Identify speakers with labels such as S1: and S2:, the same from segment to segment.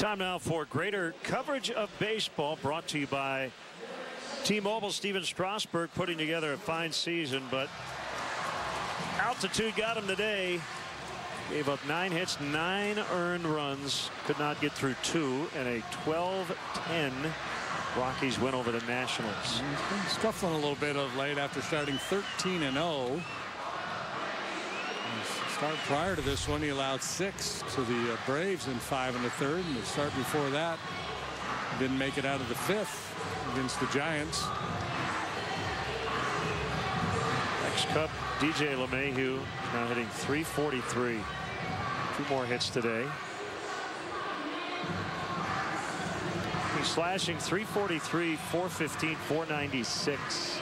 S1: Time now for greater coverage of baseball, brought to you by T-Mobile. Steven Strasburg putting together a fine season, but altitude got him today. Gave up 9 hits, 9 earned runs, could not get through 2, and a 12-10 Rockies win over the Nationals.
S2: He's been scuffling a little bit of late after starting 13-0. Start prior to this one, he allowed 6 to the Braves in 5 1/3, and the start before that didn't make it out of the 5th against the Giants.
S1: Ex-Cub DJ LeMahieu now hitting .343. 2 more hits today. He's slashing .343, .415, .496.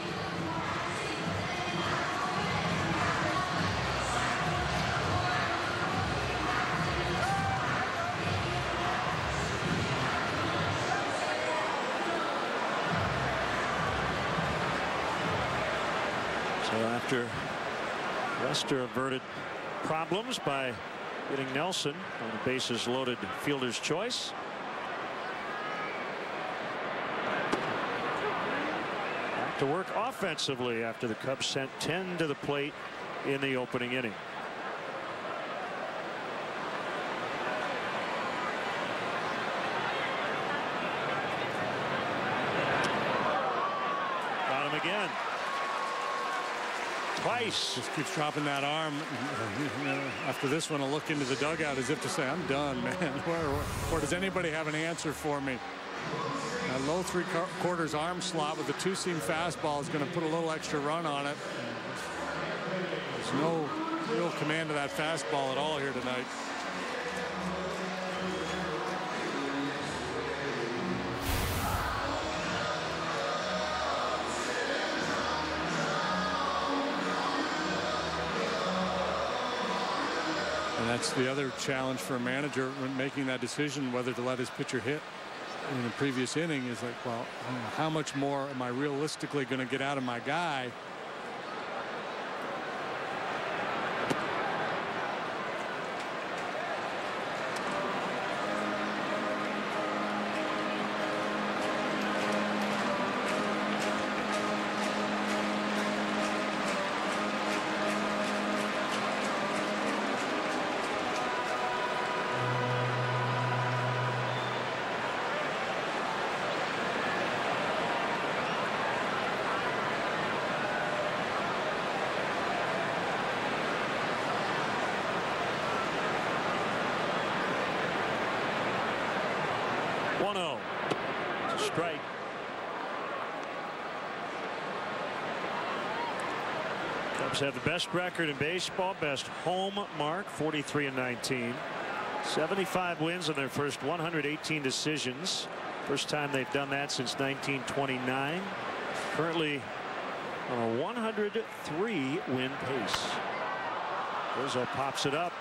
S1: After Lester averted problems by getting Nelson on the bases loaded fielder's choice. Back to work offensively after the Cubs sent 10 to the plate in the opening inning. Got him again. Twice.
S2: Just keeps dropping that arm. After this one, I'll look into the dugout as if to say, I'm done, man. Or does anybody have an answer for me? A low 3/4 arm slot with a 2-seam fastball is going to put a little extra run on it. There's no real command of that fastball at all here tonight. And that's the other challenge for a manager when making that decision whether to let his pitcher hit in the previous inning is like, well, how much more am I realistically going to get out of my guy?
S1: Strike. Cubs have the best record in baseball, best home mark, 43-19. 75 wins in their first 118 decisions. First time they've done that since 1929. Currently on a 103 win pace. Rizzo pops it up.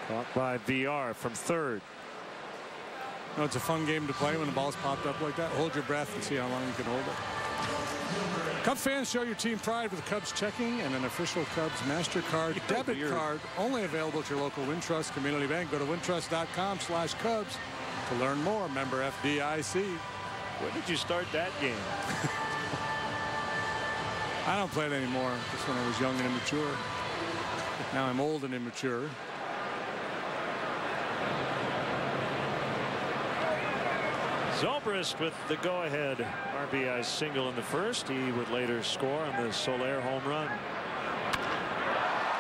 S1: Caught by VR from third.
S2: No, it's a fun game to play when the ball's popped up like that. Hold your breath and see how long you can hold it. Cub fans, show your team pride with the Cubs checking and an official Cubs MasterCard debit card only available at your local Wintrust Community Bank. Go to wintrust.com/Cubs to learn more. Member FDIC.
S1: When did you start that game?
S2: I don't play it anymore. Just when I was young and immature. Now I'm old and immature.
S1: Zobrist with the go-ahead RBI single in the first. He would later score on the Soler home run.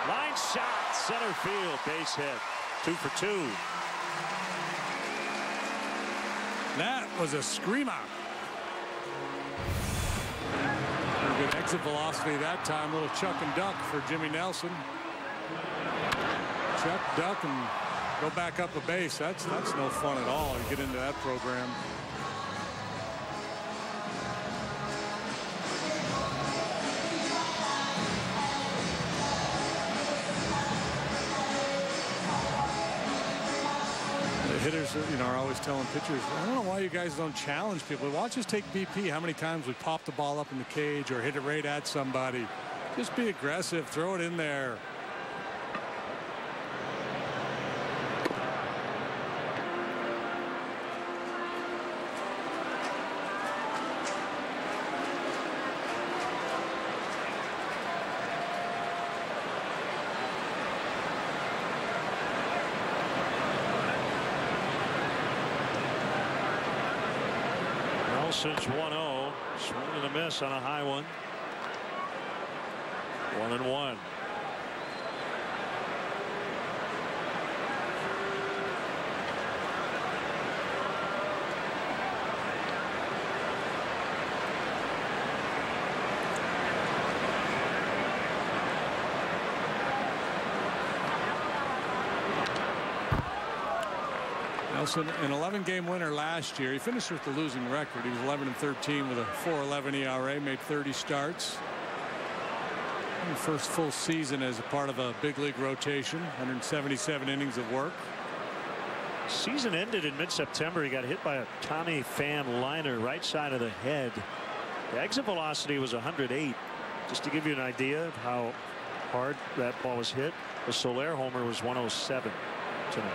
S1: Line shot, center field, base hit. 2 for 2.
S2: That was a screamer. Pretty good exit velocity that time. Little chuck and duck for Jimmy Nelson. Chuck, duck, and go back up a base. That's no fun at all. You get into that program. Hitters, are always telling pitchers, I don't know why you guys don't challenge people. Watch us take BP. How many times we pop the ball up in the cage or hit it right at somebody. Just be aggressive. Throw it in there.
S1: Message 1-0. Swing and a miss on a high one. 1-1.
S2: Nelson, an 11-game winner last year. He finished with the losing record. He was 11-13 with a 4.11 ERA, made 30 starts. First full season as a part of a big league rotation, 177 innings of work.
S1: Season ended in mid-September. He got hit by a Tommy Pham liner right side of the head. The exit velocity was 108. Just to give you an idea of how hard that ball was hit, the Soler homer was 107 tonight.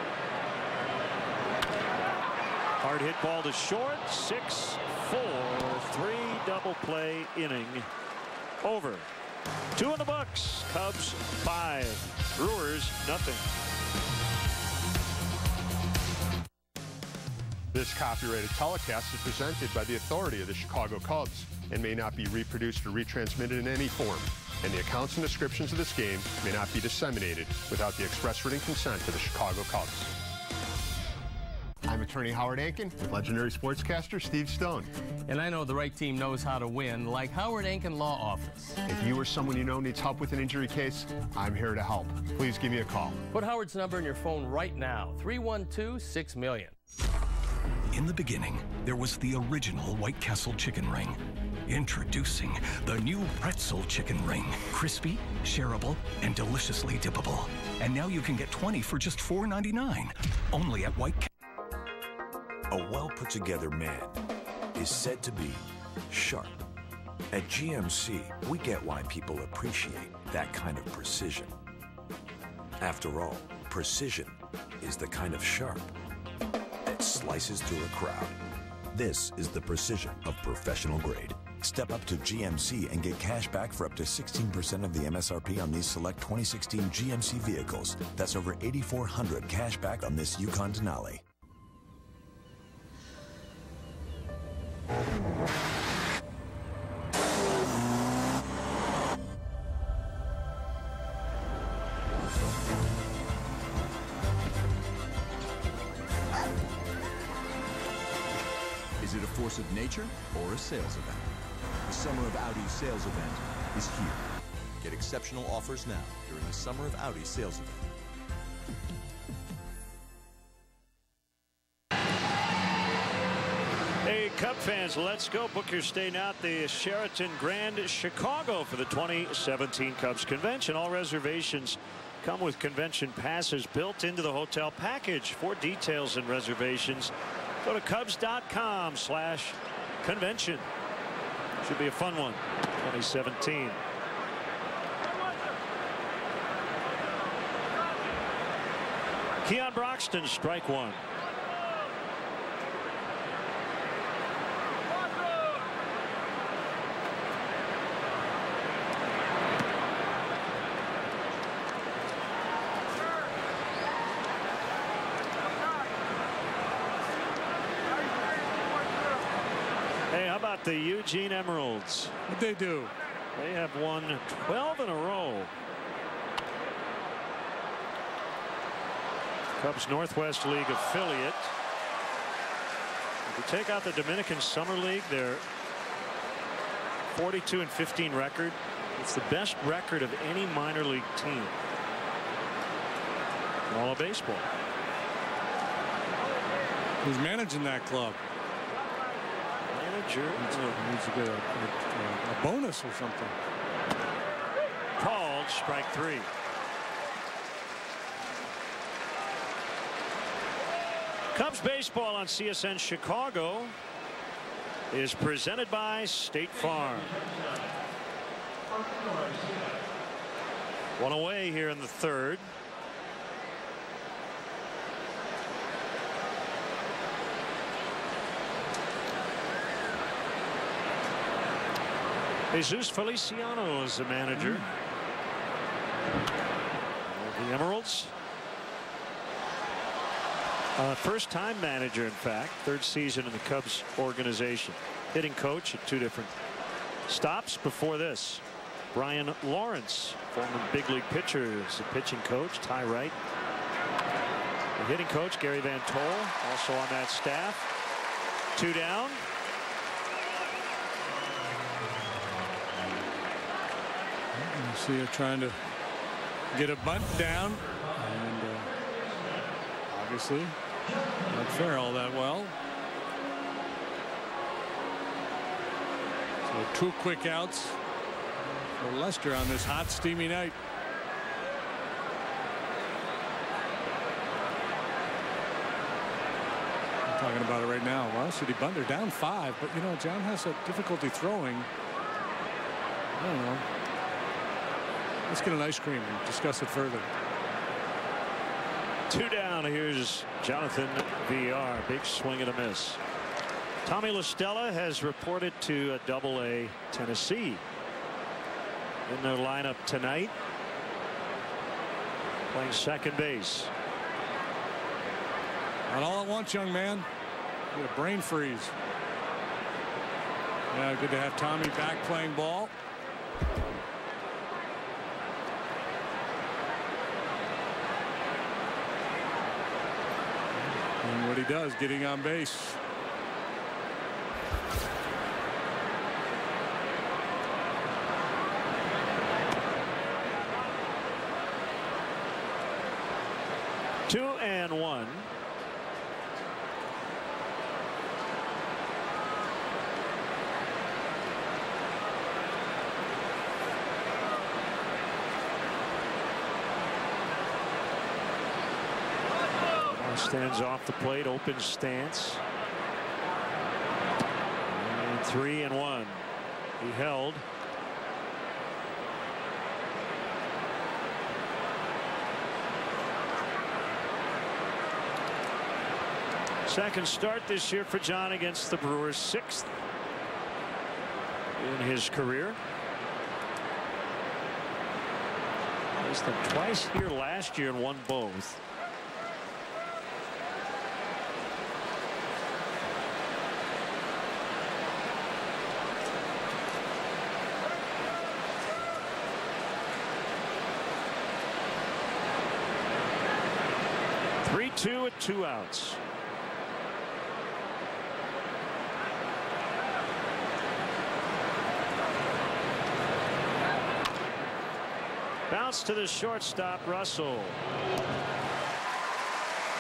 S1: Hard hit ball to short. 6-4. 3 double play inning. Over. 2 in the books. Cubs 5. Brewers nothing.
S3: This copyrighted telecast is presented by the authority of the Chicago Cubs and may not be reproduced or retransmitted in any form. And the accounts and descriptions of this game may not be disseminated without the express written consent of the Chicago Cubs. I'm attorney Howard Ankin with legendary sportscaster Steve Stone.
S4: And I know the right team knows how to win, like Howard Ankin Law Office.
S3: If you or someone you know needs help with an injury case, I'm here to help. Please give me a call.
S4: Put Howard's number in your phone right now, 312-6-MILLION.
S5: In the beginning, there was the original White Castle chicken ring. Introducing the new pretzel chicken ring. Crispy, shareable, and deliciously dippable. And now you can get 20 for just $4.99. Only at White Castle.
S6: A well-put-together man is said to be sharp. At GMC, we get why people appreciate that kind of precision. After all, precision is the kind of sharp that slices through a crowd. This is the precision of professional grade. Step up to GMC and get cash back for up to 16% of the MSRP on these select 2016 GMC vehicles. That's over $8,400 cash back on this Yukon Denali.
S7: Is it a force of nature or a sales event? The Summer of Audi sales event is here. Get exceptional offers now during the Summer of Audi sales event.
S1: Hey, Cub fans, let's go. Book your stay now at the Sheraton Grand Chicago for the 2017 Cubs Convention. All reservations come with convention passes built into the hotel package. For details and reservations, go to Cubs.com/convention. Should be a fun one. 2017. Keon Broxton, strike one. The Eugene Emeralds.
S2: What'd they do?
S1: They have won 12 in a row. Cubs Northwest League affiliate. If you take out the Dominican Summer League, they're 42-15 record. It's the best record of any minor league team in all of baseball.
S2: Who's managing that club? Needs to get a bonus or something.
S1: Called strike 3. Cubs baseball on CSN Chicago is presented by State Farm. One away here in the third. Jesus Feliciano is the manager of the Emeralds. First-time manager, in fact. Third season in the Cubs organization. hitting coach at 2 different stops before this. Brian Lawrence, former big league pitcher, is the pitching coach. Ty Wright, the hitting coach. Gary Van Toll also on that staff. 2 down.
S2: You see it trying to get a bunt down, and obviously not fare all that well. So 2 quick outs for Lester on this hot, steamy night. I'm talking about it right now. Well, should he bunt? They're down 5, but you know, John has a difficulty throwing. I don't know. Let's get an ice cream and discuss it further.
S1: 2 down. Here's Jonathan VR. Big swing and a miss. Tommy La Stella has reported to AA Tennessee in their lineup tonight, playing second base.
S2: Not all at once, young man. Get a brain freeze. Yeah, good to have Tommy back playing ball. And what he does, getting on base.
S1: Two and one. Stands off the plate, open stance. And 3 and 1. He held. Second start this year for John against the Brewers, 6th in his career. Faced them twice here last year and won both. Two at 2 outs. Bounce to the shortstop, Russell.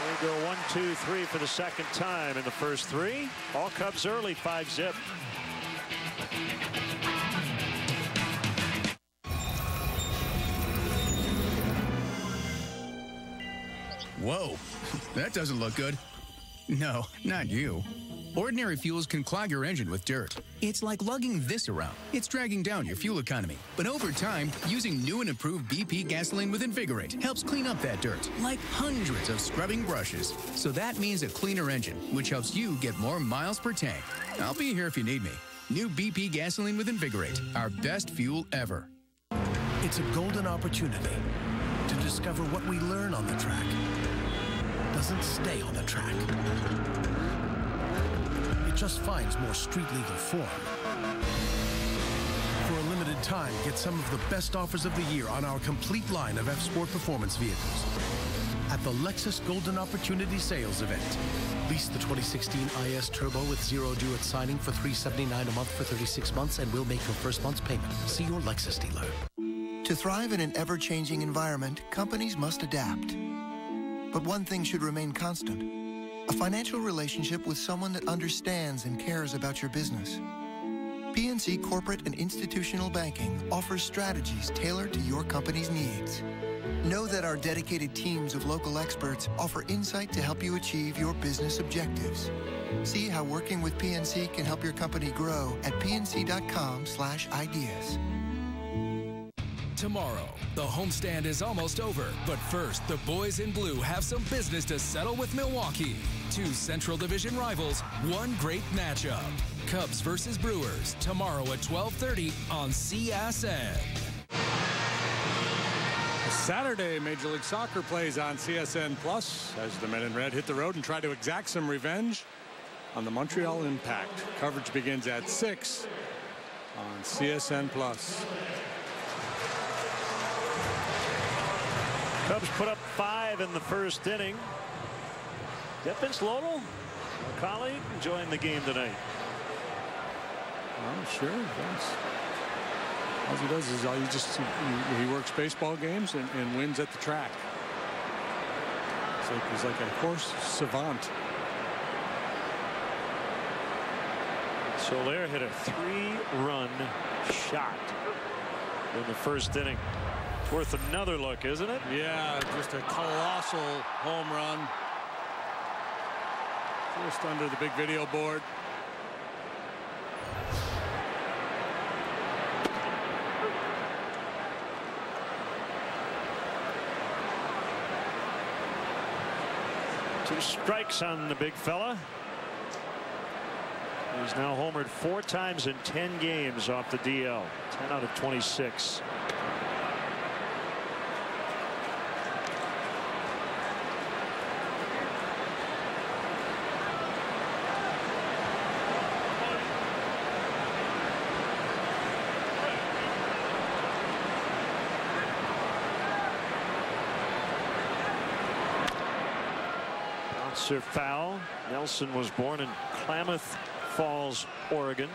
S1: They go 1, 2, 3 for the second time in the first 3. All Cubs early, 5-zip.
S8: Whoa, that doesn't look good. No, not you. Ordinary fuels can clog your engine with dirt. It's like lugging this around. It's dragging down your fuel economy. But over time, using new and improved BP gasoline with Invigorate helps clean up that dirt, like hundreds of scrubbing brushes. So that means a cleaner engine, which helps you get more miles per tank. I'll be here if you need me. New BP gasoline with Invigorate, our best fuel ever.
S9: It's a golden opportunity to discover what we learn on the track doesn't stay on the track. It just finds more street legal form. For a limited time, get some of the best offers of the year on our complete line of F-Sport performance vehicles at the Lexus Golden Opportunity Sales Event. Lease the 2016 IS Turbo with 0 due at signing for $379 a month for 36 months and we'll make your first month's payment. See your Lexus dealer.
S10: To thrive in an ever-changing environment, companies must adapt. But one thing should remain constant: a financial relationship with someone that understands and cares about your business. PNC Corporate and Institutional Banking offers strategies tailored to your company's needs. Know that our dedicated teams of local experts offer insight to help you achieve your business objectives. See how working with PNC can help your company grow at pnc.com/ideas.
S11: Tomorrow, the homestand is almost over, but first, the boys in blue have some business to settle with Milwaukee. 2 Central Division rivals, 1 great matchup. Cubs versus Brewers, tomorrow at 12:30 on CSN.
S2: Saturday, Major League Soccer plays on CSN Plus as the men in red hit the road and try to exact some revenge on the Montreal Impact. Coverage begins at 6 on CSN+.
S1: Cubs put up 5 in the first inning. Vince Lodel, a colleague, enjoying the game tonight.
S2: Oh, sure. Vince. All he does is he works baseball games and wins at the track. He's like a horse savant.
S1: Soler hit a 3-run shot in the first inning. It's worth another look, isn't it?
S2: Yeah, just a colossal home run. Just under the big video board.
S1: Two strikes on the big fella. He's now homered 4 times in 10 games off the DL. 10 out of 26. Bouncer foul. Nelson was born in Klamath Falls, Oregon.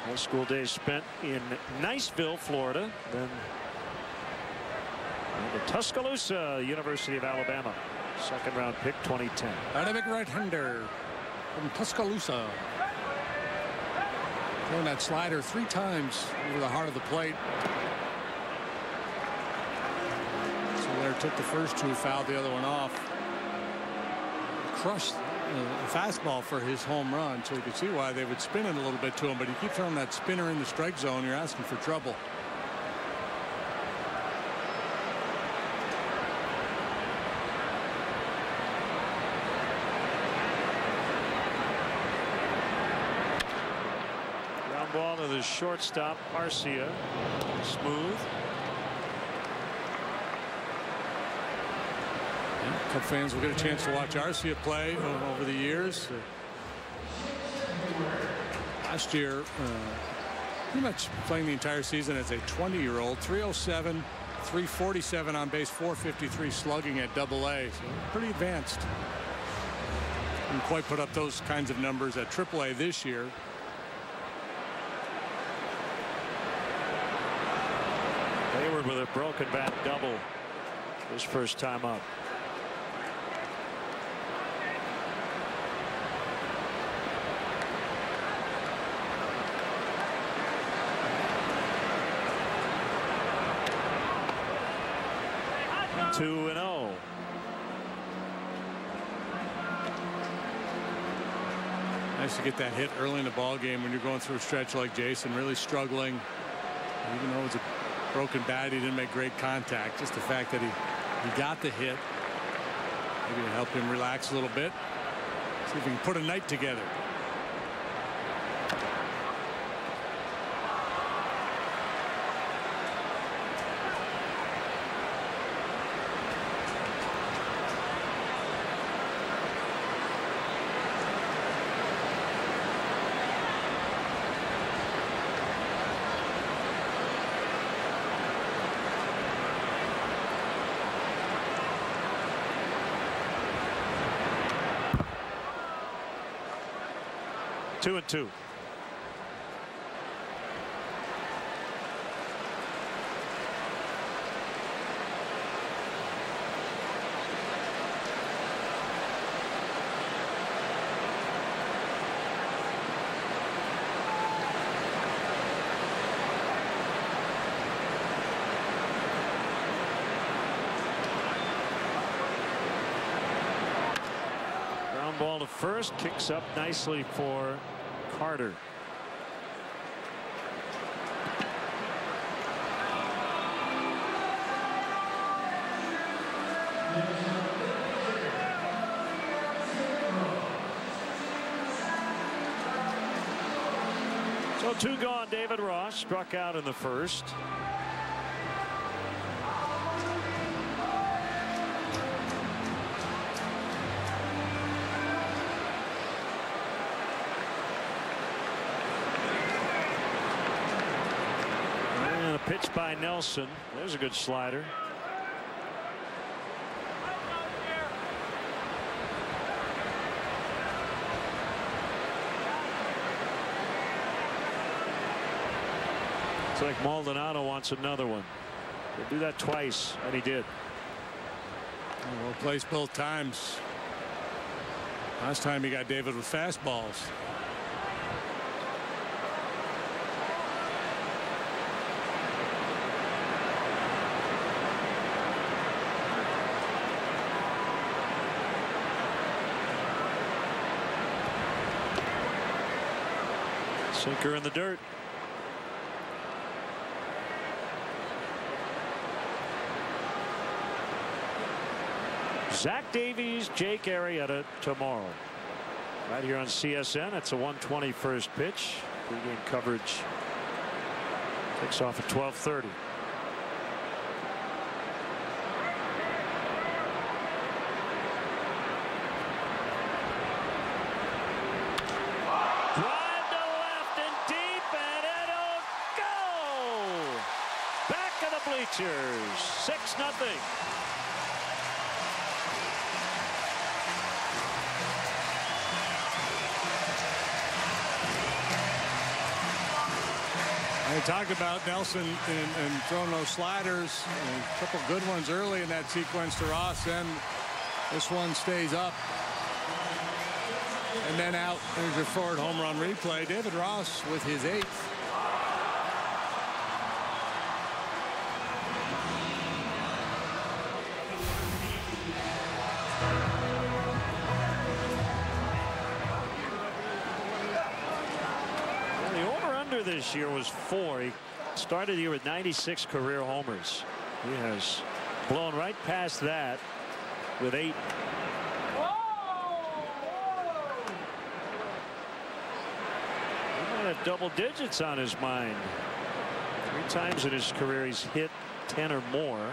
S1: High school days spent in Niceville, Florida. Then to Tuscaloosa, University of Alabama. Second-round pick, 2010.
S2: Dynamic right-hander from Tuscaloosa. Throwing that slider 3 times over the heart of the plate. Soler took the first 2, fouled the other one off. Crushed a fastball for his home run, so you could see why they would spin it a little bit to him, but he keeps throwing that spinner in the strike zone. You're asking for trouble.
S1: Ground ball to the shortstop, Arcia. Smooth.
S2: Cub fans will get a chance to watch Arcia play over the years. Last year, pretty much playing the entire season as a 20-year-old. 307, 347 on base, 453 slugging at AA. So pretty advanced. Didn't quite put up those kinds of numbers at AAA this year.
S1: Hayward with a broken bat double his first time up. Two and 0.
S2: Nice to get that hit early in the ball game when you're going through a stretch like Jason, really struggling. Even though it was a broken bat, he didn't make great contact. Just the fact that he got the hit, maybe to help him relax a little bit. See if he can put a night together.
S1: Two and 2. Ground ball to first, kicks up nicely for Carter. So 2 gone. David Ross struck out in the first. pitch by Nelson. There's a good slider. It's like Maldonado wants another one. He'll do that twice, and he did.
S2: Well placed both times. Last time he got David with fastballs.
S1: Sinker in the dirt. Zach Davies, Jake Arrieta tomorrow. Right here on CSN. It's a 121st pitch. Pre-game coverage takes off at 12:30. Drive to left and deep, and it'll go. Back of the bleachers. 6-0.
S2: I talked about Nelson and throwing those sliders, and a couple good ones early in that sequence to Ross. Then this one stays up and then out. There's your forward home run replay. David Ross with his 8th.
S1: This year was 4. He started the year with 96 career homers. He has blown right past that with 8. He might have double digits on his mind. 3 times in his career he's hit 10 or more.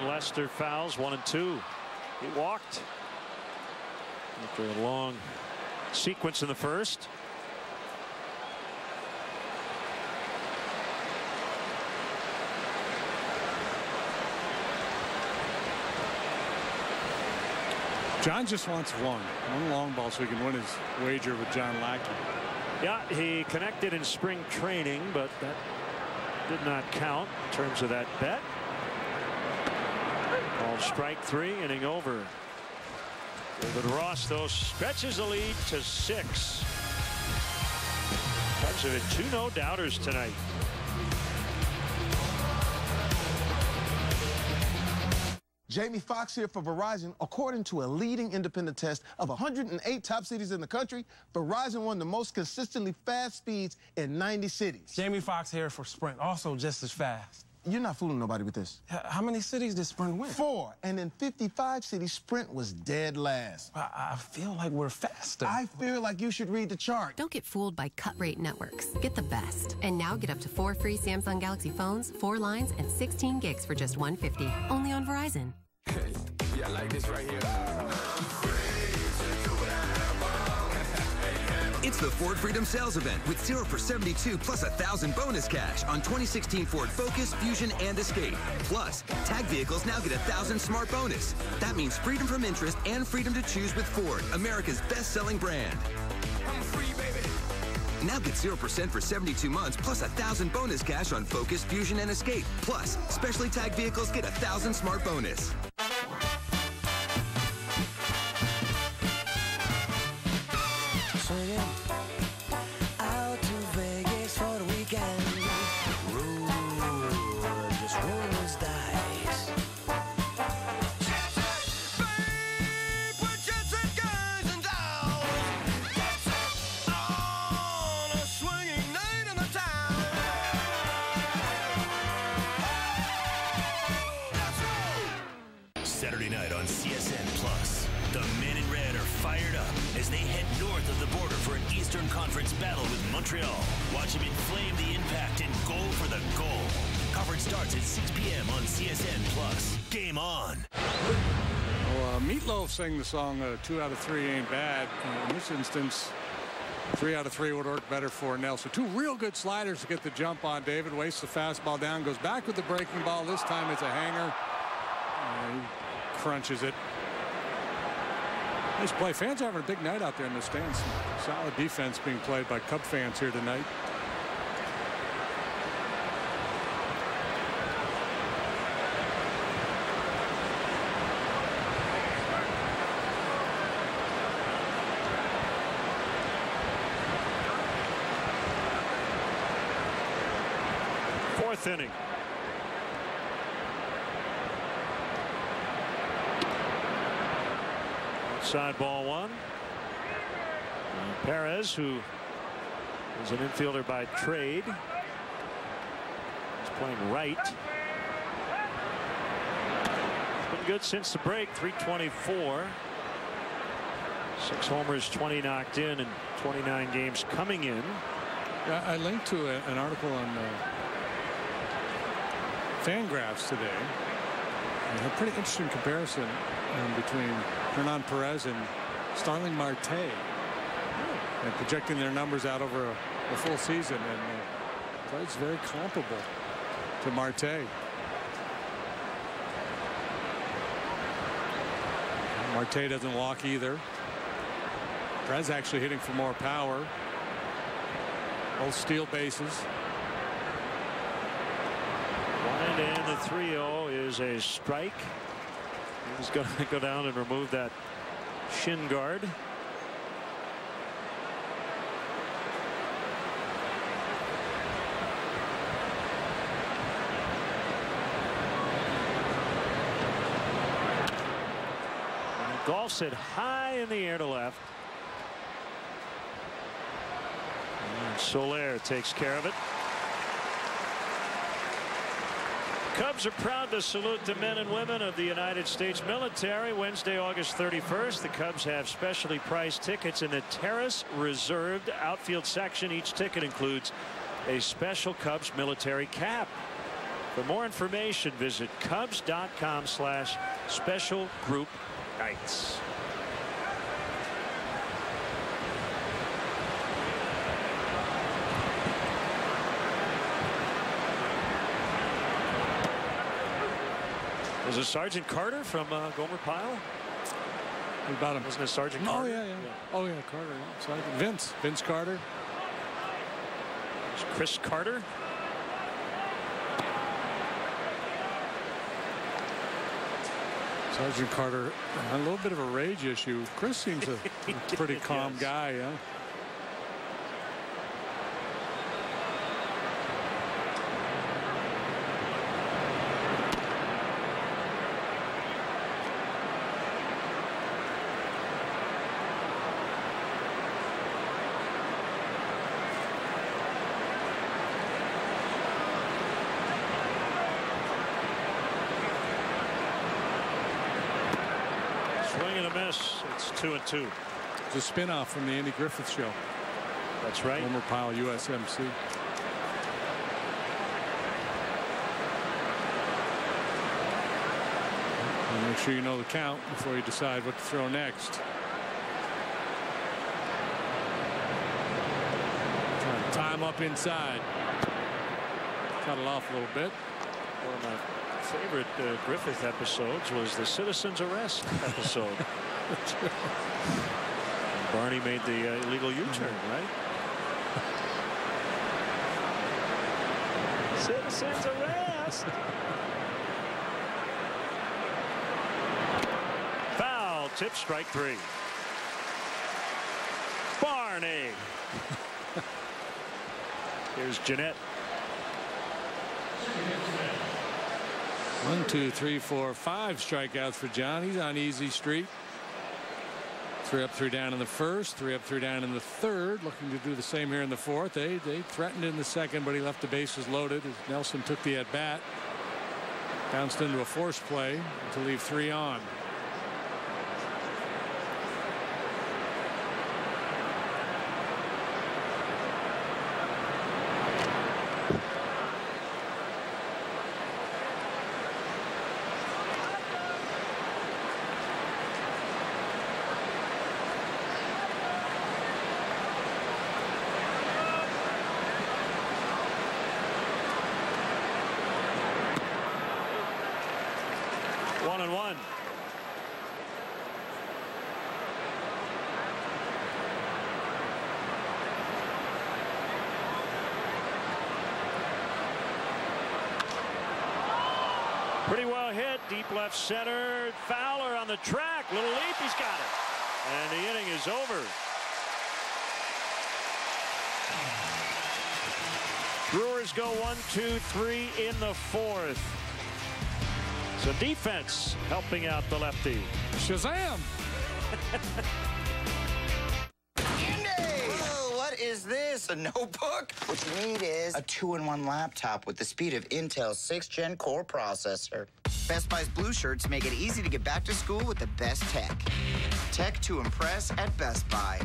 S1: Lester fouls 1 and 2. He walked after a long sequence in the first.
S2: John just wants one long ball so he can win his wager with John Lackey.
S1: Yeah, he connected in spring training, but that did not count in terms of that bet. Called strike 3, inning over. David Ross, though, stretches the lead to 6. Cubs have had 2 no-doubters tonight.
S12: Jamie Foxx here for Verizon. According to a leading independent test of 108 top cities in the country, Verizon won the most consistently fast speeds in 90 cities.
S13: Jamie Foxx here for Sprint, also just as fast.
S12: You're not fooling nobody with this.
S13: How many cities did Sprint win?
S12: 4. And in 55 cities, Sprint was dead last.
S13: I feel like we're faster.
S12: I feel like you should read the chart.
S14: Don't get fooled by cut rate networks. Get the best. And now get up to 4 free Samsung Galaxy phones, 4 lines, and 16 gigs for just $150. Only on Verizon.
S15: Yeah, like this right here.
S16: It's the Ford Freedom Sales Event with 0 for 72 plus 1,000 bonus cash on 2016 Ford Focus, Fusion, and Escape. Plus, tag vehicles now get 1,000 smart bonus. That means freedom from interest and freedom to choose with Ford, America's best-selling brand.
S15: I'm free, baby.
S16: Now get 0% for 72 months plus 1,000 bonus cash on Focus, Fusion, and Escape. Plus, specially tagged vehicles get 1,000 smart bonus.
S15: Swinging out to Vegas for the weekend. Roll, just roll those dice. Babe, put jets and guys and dolls on a swinging night in the town.
S17: Saturday night on CSN Plus. The men in red are fired up as they head north of the border for an Eastern Conference battle with Montreal. Watch them inflame the impact and goal for the goal. Coverage starts at 6 p.m. on CSN+. Game on.
S2: Well, Meatloaf sang the song 2 out of 3 ain't bad. In this instance, 3 out of 3 would work better for Nelson. 2 real good sliders to get the jump on. David wastes the fastball down, goes back with the breaking ball. This time it's a hanger. He crunches it. Nice play. Fans are having a big night out there in the stands. Solid defense being played by Cub fans here tonight.
S1: Fourth inning. Outside ball 1. Perez, who is an infielder by trade, is playing right. It's been good since the break. 324. 6 homers, 20 knocked in, and 29 games coming in.
S2: Yeah, I linked to an article on Fangraphs today. And a pretty interesting comparison between Hernan Perez and Starling Marte, and projecting their numbers out over a full season, and it's very comparable to Marte. Marte doesn't walk either. Perez actually hitting for more power. Both steal bases.
S1: 1 and the 3-0 is a strike. He's going to go down and remove that shin guard. Golfs it high in the air to left. And Soler takes care of it. Cubs are proud to salute the men and women of the United States military. Wednesday, August 31st, the Cubs have specially priced tickets in the Terrace Reserved outfield section. Each ticket includes a special Cubs military cap. For more information, visit Cubs.com/special group nights. Was it Sergeant Carter from Gomer Pyle?
S2: About him.
S1: Wasn't it Sergeant Carter?
S2: Oh, yeah. Oh, yeah, Carter. Sergeant Vince Carter.
S1: It's Chris Carter.
S2: Sergeant Carter, a little bit of a rage issue. Chris seems a pretty calm guy, yeah.
S1: It's 2-2.
S2: It's a spinoff from the Andy Griffith Show.
S1: That's right.
S2: Gomer Pyle, USMC. And make sure you know the count before you decide what to throw next. Trying to time up inside. Cut it off a little bit.
S1: One of my favorite Griffith episodes was the Citizen's Arrest episode. Barney made the illegal U-turn, right? Citizen's Arrest. Foul tip, strike 3. Barney. Here's Jeanette.
S2: 1, 2, 3, 4, 5 strikeouts for John. He's on easy street. 3 up, 3 down in the first, 3 up, 3 down in the third. Looking to do the same here in the fourth. They threatened in the second, but he left the bases loaded as Nelson took the at bat. Bounced into a force play to leave 3 on.
S1: 1-1. Pretty well hit, deep left center. Fowler on the track, little leap, he's got it. And the inning is over. Brewers go 1-2-3 in the fourth. So defense helping out the lefty.
S2: Shazam!
S18: What is this? A notebook? What you need is a 2-in-1 laptop with the speed of Intel's 6th Gen Core processor. Best Buy's Blue Shirts make it easy to get back to school with the best tech. Tech to impress at Best Buy.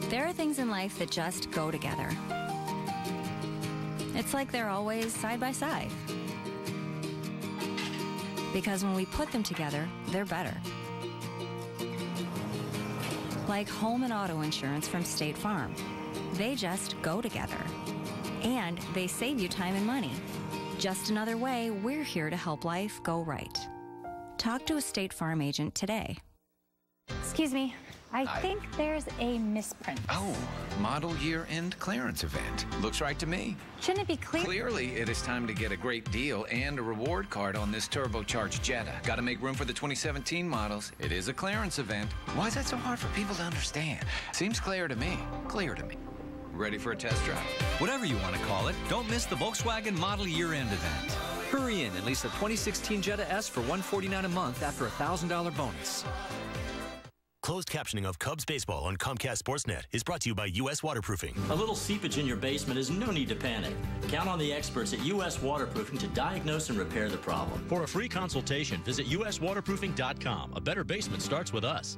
S19: There are things in life that just go together. It's like they're always side by side. Because when we put them together, they're better. Like home and auto insurance from State Farm. They just go together. And they save you time and money. Just another way we're here to help life go right. Talk to a State Farm agent today.
S20: Excuse me. I think there's a misprint.
S21: Oh, model year-end clearance event. Looks right to me.
S20: Shouldn't it be clear?
S21: Clearly, it is time to get a great deal and a reward card on this turbocharged Jetta. Got to make room for the 2017 models. It is a clearance event. Why is that so hard for people to understand? Seems clear to me. Clear to me. Ready for a test drive?
S22: Whatever you want to call it, don't miss the Volkswagen Model Year-End event. Hurry in and lease the 2016 Jetta S for $149 a month after a $1,000 bonus.
S17: Closed captioning of Cubs baseball on Comcast Sportsnet is brought to you by U.S. Waterproofing.
S23: A little seepage in your basement is no need to panic. Count on the experts at U.S. Waterproofing to diagnose and repair the problem.
S24: For a free consultation, visit uswaterproofing.com. A better basement starts with us.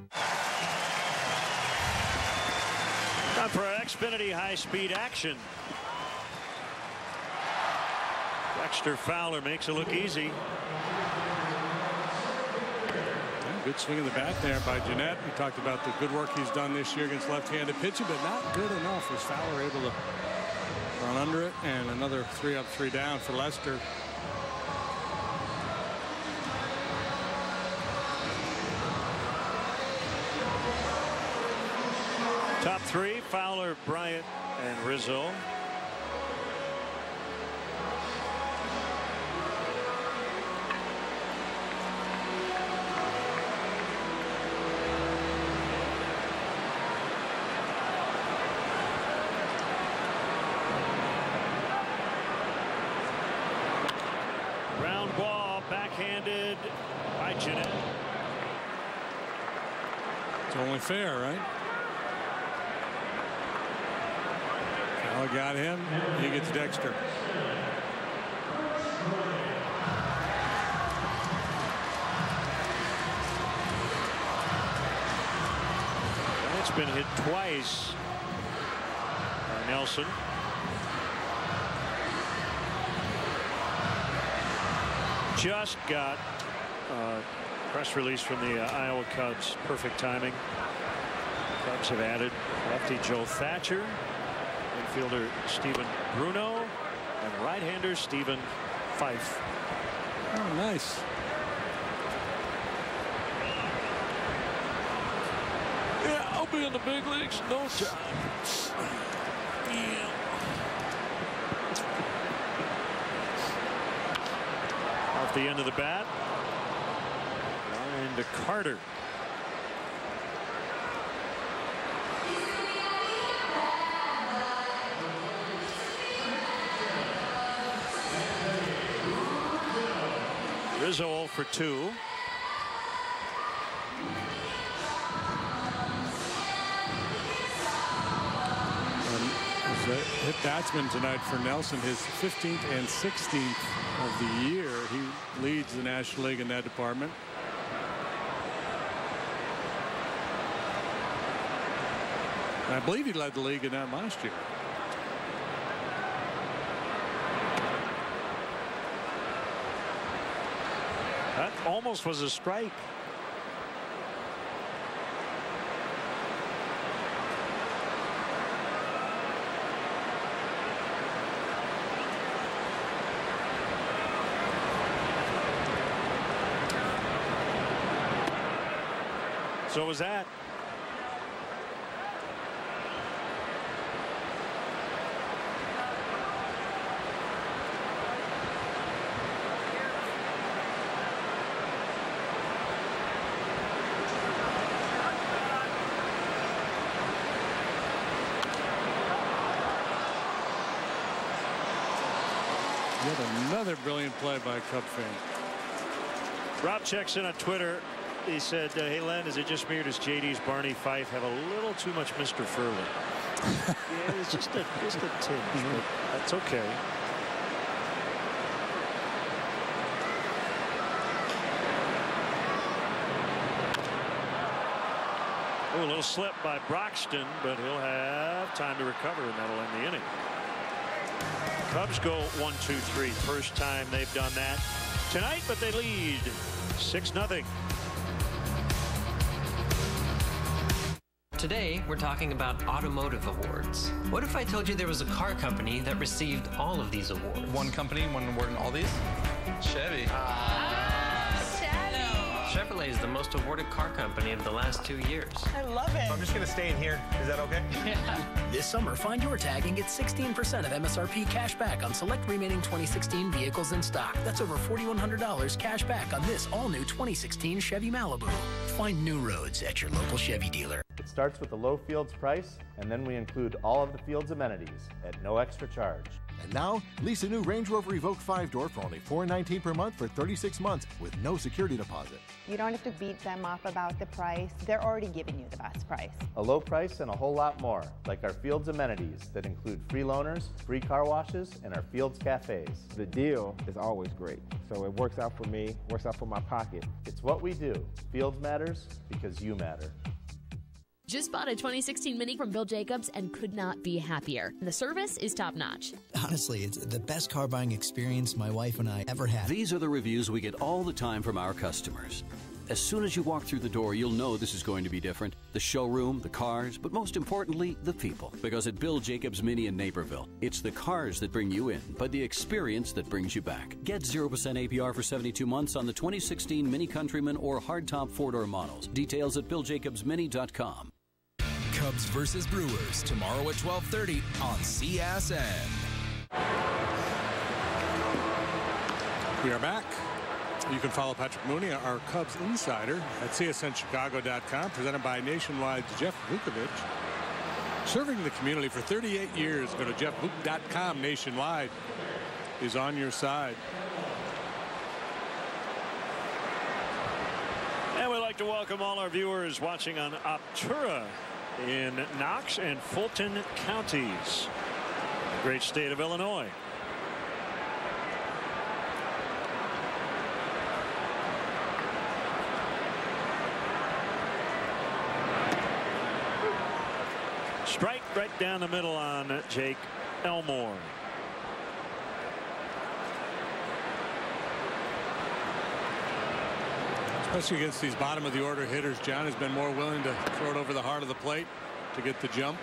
S1: Time for our Xfinity high-speed action. Dexter Fowler makes it look easy.
S2: Good swing of the bat there by Jeanette. We talked about the good work he's done this year against left-handed pitching, but not good enough. Was Fowler able to run under it? And another 3 up, 3 down for Lester.
S1: Top 3, Fowler, Bryant, and Rizzo. Ground ball, backhanded by Jeanette.
S2: It's only fair, right? Fowler got him. He gets Dexter.
S1: It's been hit twice by Nelson. Just got a press release from the Iowa Cubs. Perfect timing. Cubs have added lefty Joe Thatcher, infielder Stephen Bruno, and right-hander Stephen Fife.
S2: Oh, nice.
S1: Yeah, I'll be in the big leagues in no time. Yeah. Off the end of the bat. Into Carter. Rizzo 0 for 2.
S2: Hit batsman tonight for Nelson, his 15th and 16th of the year. He leads the National League in that department. I believe he led the league in that last year.
S1: That almost was a strike. So was that.
S2: Yet another brilliant play by Cub fan.
S1: Rob checks in on Twitter. He said, hey, Len, is it just me or does JD's Barney Fife have a little too much Mr. Furley? Yeah, it's just a tinge, but that's okay. Oh, a little slip by Broxton, but he'll have time to recover, and that'll end the inning. Cubs go 1-2-3. First time they've done that tonight, but they lead 6-0.
S3: Today, we're talking about automotive awards. What if I told you there was a car company that received all of these awards?
S4: One company, one award in all these? Chevy.
S3: Chevrolet is the most awarded car company of the last 2 years.
S4: I love it. I'm just going to stay in here. Is that okay?
S5: This summer, find your tag and get 16% of MSRP cash back on select remaining 2016 vehicles in stock. That's over $4,100 cash back on this all-new 2016 Chevy Malibu. Find new roads at your local Chevy dealer.
S6: It starts with the low Fields price, and then we include all of the Fields amenities at no extra charge.
S25: And now, lease a new Range Rover Evoque 5-door for only $419 per month for 36 months with no security deposit.
S26: You don't have to beat them up about the price. They're already giving you the best price.
S6: A low price and a whole lot more, like our Fields amenities that include free loaners, free car washes, and our Fields cafes.
S27: The deal is always great, so it works out for me, works out for my pocket.
S6: It's what we do. Fields matters because you matter.
S28: Just bought a 2016 Mini from Bill Jacobs and could not be happier. The service is top-notch.
S29: Honestly, it's the best car buying experience my wife and I ever had.
S30: These are the reviews we get all the time from our customers. As soon as you walk through the door, you'll know this is going to be different. The showroom, the cars, but most importantly, the people. Because at Bill Jacobs Mini in Naperville, it's the cars that bring you in, but the experience that brings you back. Get 0% APR for 72 months on the 2016 Mini Countryman or hardtop 4-door models. Details at BillJacobsMini.com.
S11: Cubs versus Brewers tomorrow at 12:30 on CSN.
S2: We are back. You can follow Patrick Mooney, our Cubs insider, at CSNChicago.com, presented by Nationwide's Jeff Vukovich. Serving the community for 38 years. Go to JeffVuk.com. Nationwide is on your side.
S1: And we'd like to welcome all our viewers watching on Optura in Knox and Fulton counties, the great state of Illinois. Strike right down the middle on Jake Elmore.
S2: Especially against these bottom of the order hitters, John has been more willing to throw it over the heart of the plate to get the jump.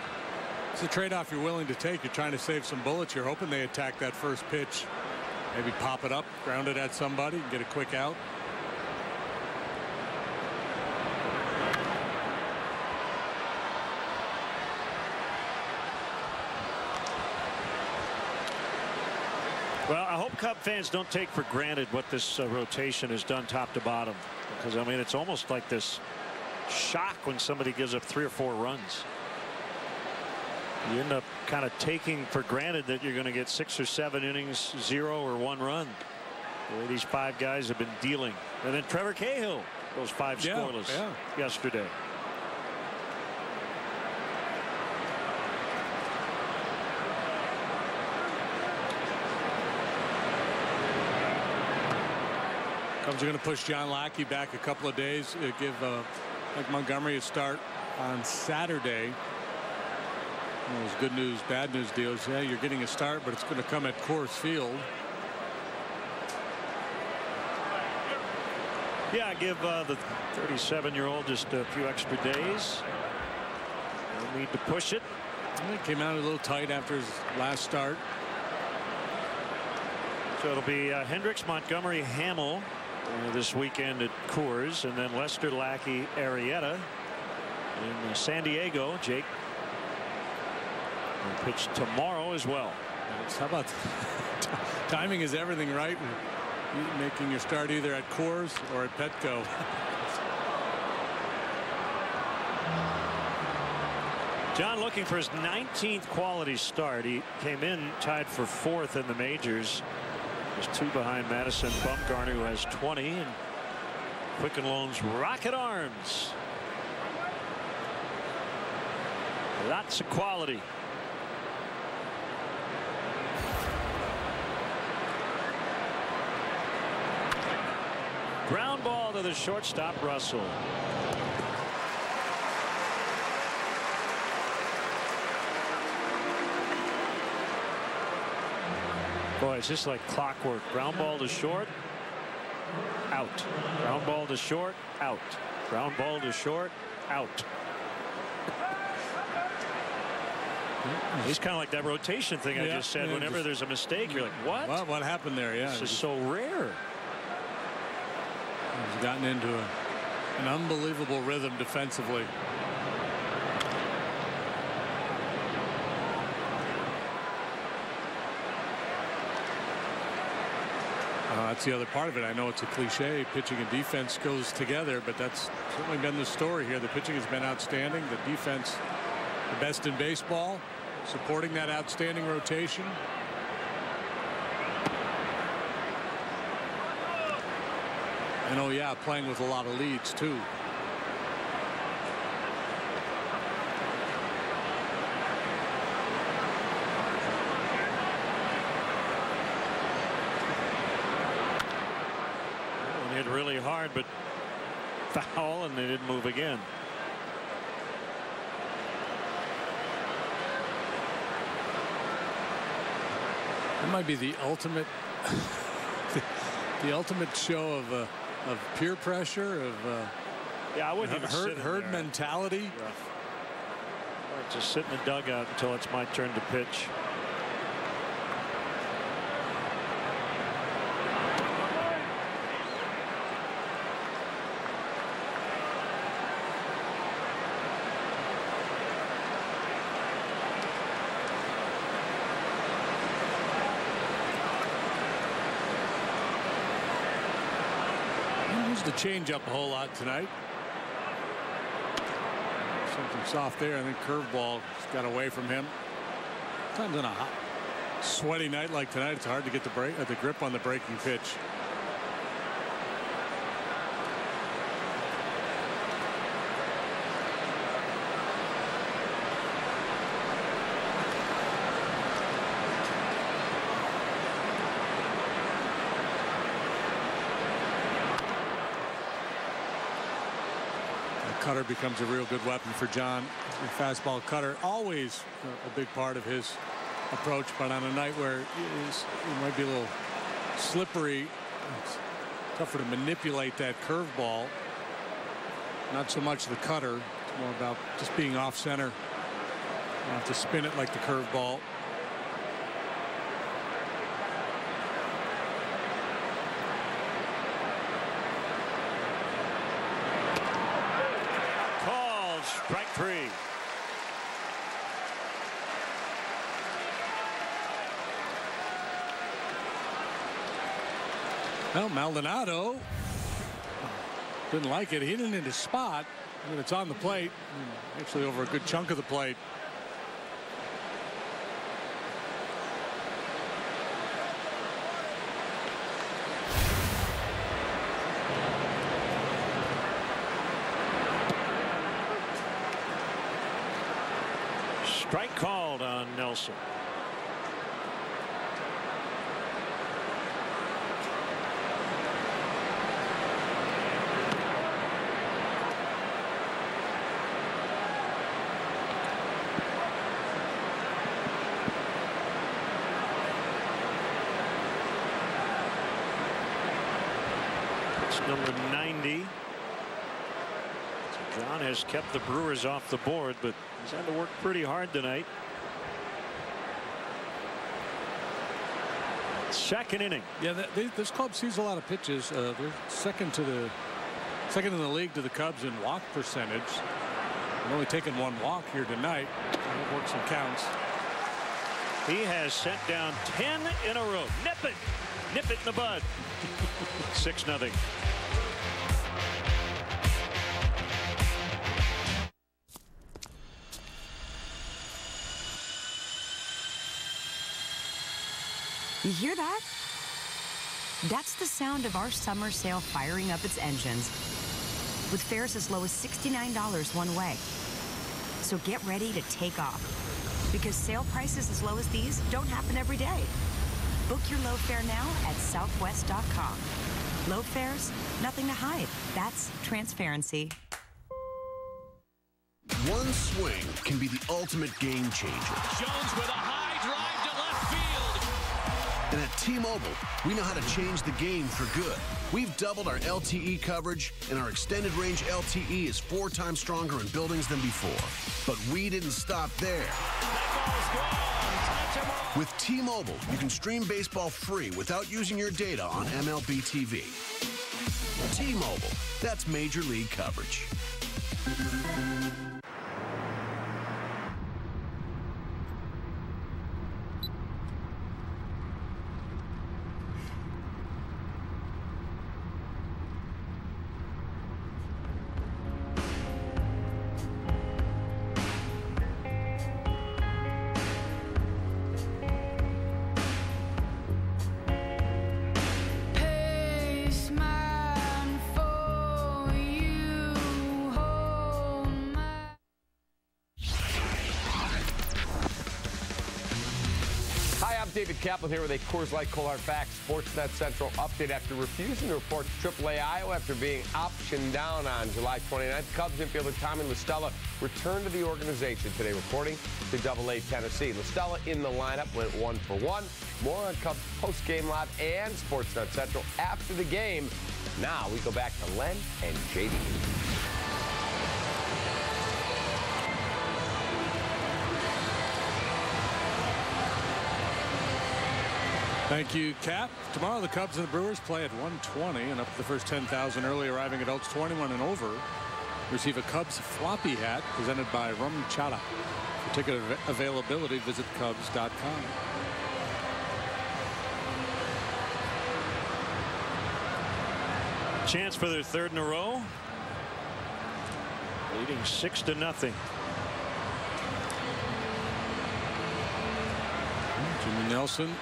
S2: It's a trade-off you're willing to take. You're trying to save some bullets. You're hoping they attack that first pitch. Maybe pop it up, ground it at somebody, and get a quick out.
S1: Well, I hope Cub fans don't take for granted what this rotation has done top to bottom, because I mean it's almost like this shock when somebody gives up 3 or 4 runs. You end up kind of taking for granted that you're going to get 6 or 7 innings, 0 or 1 run. The way these 5 guys have been dealing. And then Trevor Cahill goes 5 scoreless yesterday.
S2: Cubs are going to push John Lackey back a couple of days. Give Mike Montgomery a start on Saturday. One of those good news, bad news deals. Yeah, you're getting a start, but it's going to come at Coors Field.
S1: Yeah, give the 37-year-old just a few extra days. No need to push it.
S2: He came out a little tight after his last start.
S1: So it'll be Hendricks, Montgomery, Hamill this weekend at Coors, and then Lester, Lackey, Arrieta in San Diego. Jake will pitch tomorrow as well.
S2: How about timing is everything, right? Making your start either at Coors or at Petco.
S1: John looking for his 19th quality start. He came in tied for 4th in the majors. There's 2 behind Madison Bumgarner, who has 20, and Quicken Loan's Rocket Arms. Lots of quality. Ground ball to the shortstop, Russell. Boy, it's just like clockwork. Ground ball to short, out. Ground ball to short, out. Ground ball to short, out. He's kind of like that rotation thing I just said. Whenever there's a mistake, you're like, what?
S2: What happened there? Yeah,
S1: this is so rare.
S2: He's gotten into an unbelievable rhythm defensively. That's the other part of it. I know it's a cliche. Pitching and defense goes together, but that's certainly been the story here. The pitching has been outstanding. The defense, the best in baseball, supporting that outstanding rotation. And oh yeah, playing with a lot of leads too.
S1: Hit really hard, but foul, and they didn't move again.
S2: That might be the ultimate the ultimate show of peer pressure, of
S1: yeah, I wouldn't even
S2: herd mentality.
S1: Or just sit in the dugout until it's my turn to pitch.
S2: The change up a whole lot tonight. Something soft there. I think curveball got away from him. Sometimes on a hot, sweaty night like tonight, it's hard to get the grip on the breaking pitch. Cutter becomes a real good weapon for John. The fastball cutter, always a big part of his approach, but on a night where it might be a little slippery, it's tougher to manipulate that curveball. Not so much the cutter, it's more about just being off center. You have to spin it like the curveball.
S1: Strike 3.
S2: Well, Maldonado didn't like it. He didn't hit his spot, but it's on the plate, actually over a good chunk of the plate.
S1: Strike called on Nelson. It's number 90. So John has kept the Brewers off the board, but he's had to work pretty hard tonight. Second inning.
S2: Yeah, this club sees a lot of pitches. They're second in the league to the Cubs in walk percentage. I've only taken one walk here tonight. It works and counts.
S1: He has sent down 10 in a row. Nip it in the bud. 6-0.
S7: You hear that? That's the sound of our summer sale firing up its engines, with fares as low as $69 one way. So get ready to take off, because sale prices as low as these don't happen every day. Book your low fare now at southwest.com. Low fares, nothing to hide. That's transparency.
S8: One swing can be the ultimate game changer.
S9: Jones with a high drive to left field.
S8: And at T-Mobile, we know how to change the game for good. We've doubled our LTE coverage, and our extended range LTE is 4 times stronger in buildings than before. But we didn't stop there. With T-Mobile, you can stream baseball free without using your data on MLB TV. T-Mobile, that's Major League coverage.
S10: David Kaplan here with a Coors Light Cold Hard Facts Sportsnet Central update. After refusing to report to AAA Iowa after being optioned down on July 29th, Cubs infielder Tommy La Stella returned to the organization today, reporting to AA Tennessee. La Stella in the lineup went 1 for 1. More on Cubs post-game live and Sportsnet Central after the game. Now we go back to Len and JD.
S2: Thank you, Cap. Tomorrow the Cubs and the Brewers play at 1:20, and up to the first 10,000 early arriving adults 21 and over receive a Cubs floppy hat presented by Rum Chata. For ticket availability, visit Cubs.com.
S1: Chance for their 3rd in a row. Leading 6-0.
S2: Jimmy Nelson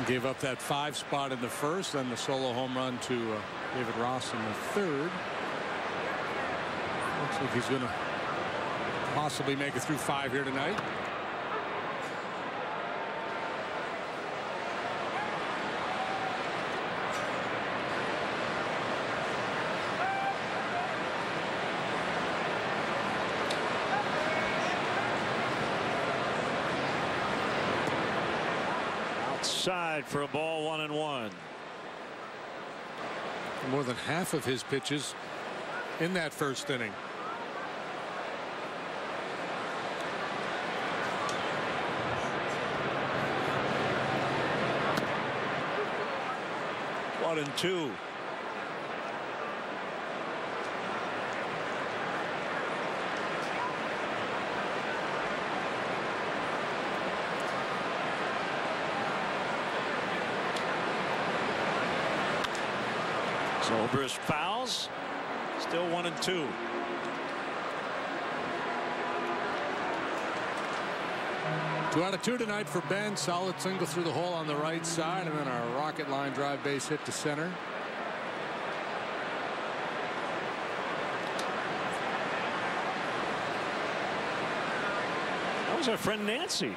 S2: gave up that 5 spot in the first, then the solo home run to David Ross in the 3rd. Looks like he's going to possibly make it through 5 here tonight.
S1: Outside for a ball, 1-1.
S2: More than half of his pitches in that first inning.
S1: One and two. Zobrist fouls. Still 1 and 2.
S2: Two out of 2 tonight for Ben. Solid single through the hole on the right side, and then a rocket line drive base hit to center.
S1: That was our friend Nancy.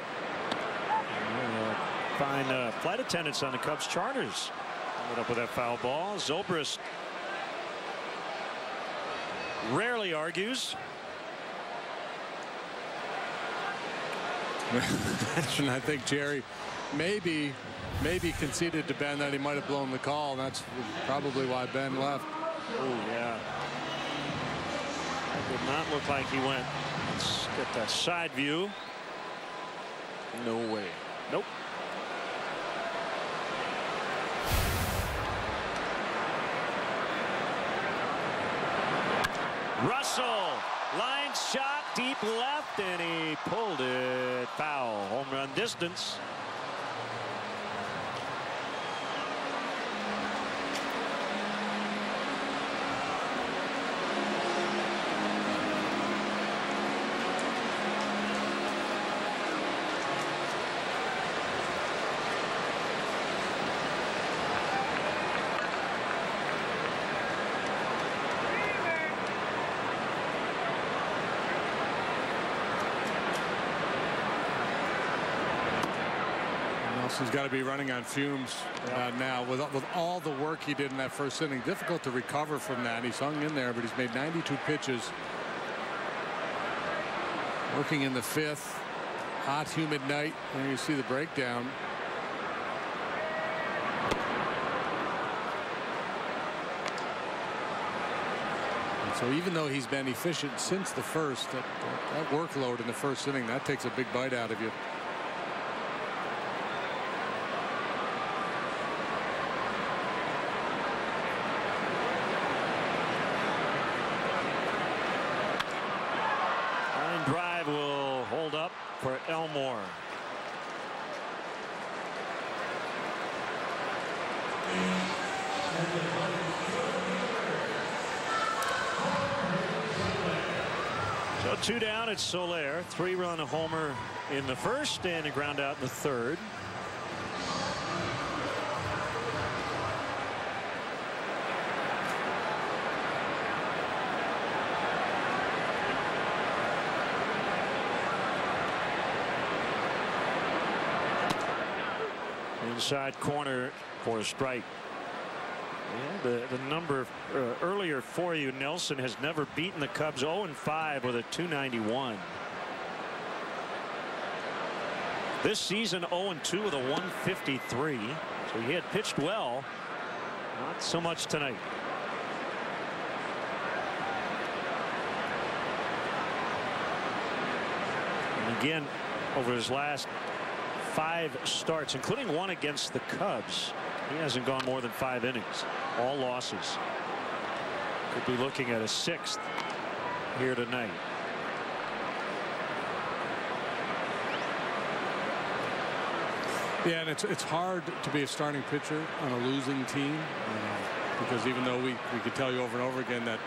S1: Fine flight attendants on the Cubs charters. Went up with that foul ball. Zobrist rarely argues.
S2: And I think Jerry maybe conceded to Ben that he might have blown the call. That's probably why Ben left.
S1: Oh yeah, that did not look like he went. Let's get that side view. No way. Nope. Russell, line shot, deep left, and he pulled it foul. Home run distance.
S2: He's got to be running on fumes now with all the work he did in that first inning. Difficult to recover from that. He's hung in there, but he's made 92 pitches. Working in the fifth. Hot, humid night. There you see the breakdown. And so even though he's been efficient since the first, that workload in the first inning, that takes a big bite out of you.
S1: Will hold up for Elmore. So 2 down. It's Soler. 3-run homer in the first and a ground out in the third. Inside corner for a strike. Yeah, the number earlier for you, Nelson has never beaten the Cubs. 0-5 with a .291. This season 0-2 with a .153. So he had pitched well. Not so much tonight. And again, over his last 5 starts, including one against the Cubs, he hasn't gone more than 5 innings. All losses. Could be looking at a 6th here tonight.
S2: Yeah, and it's hard to be a starting pitcher on a losing team because even though we could tell you over and over again that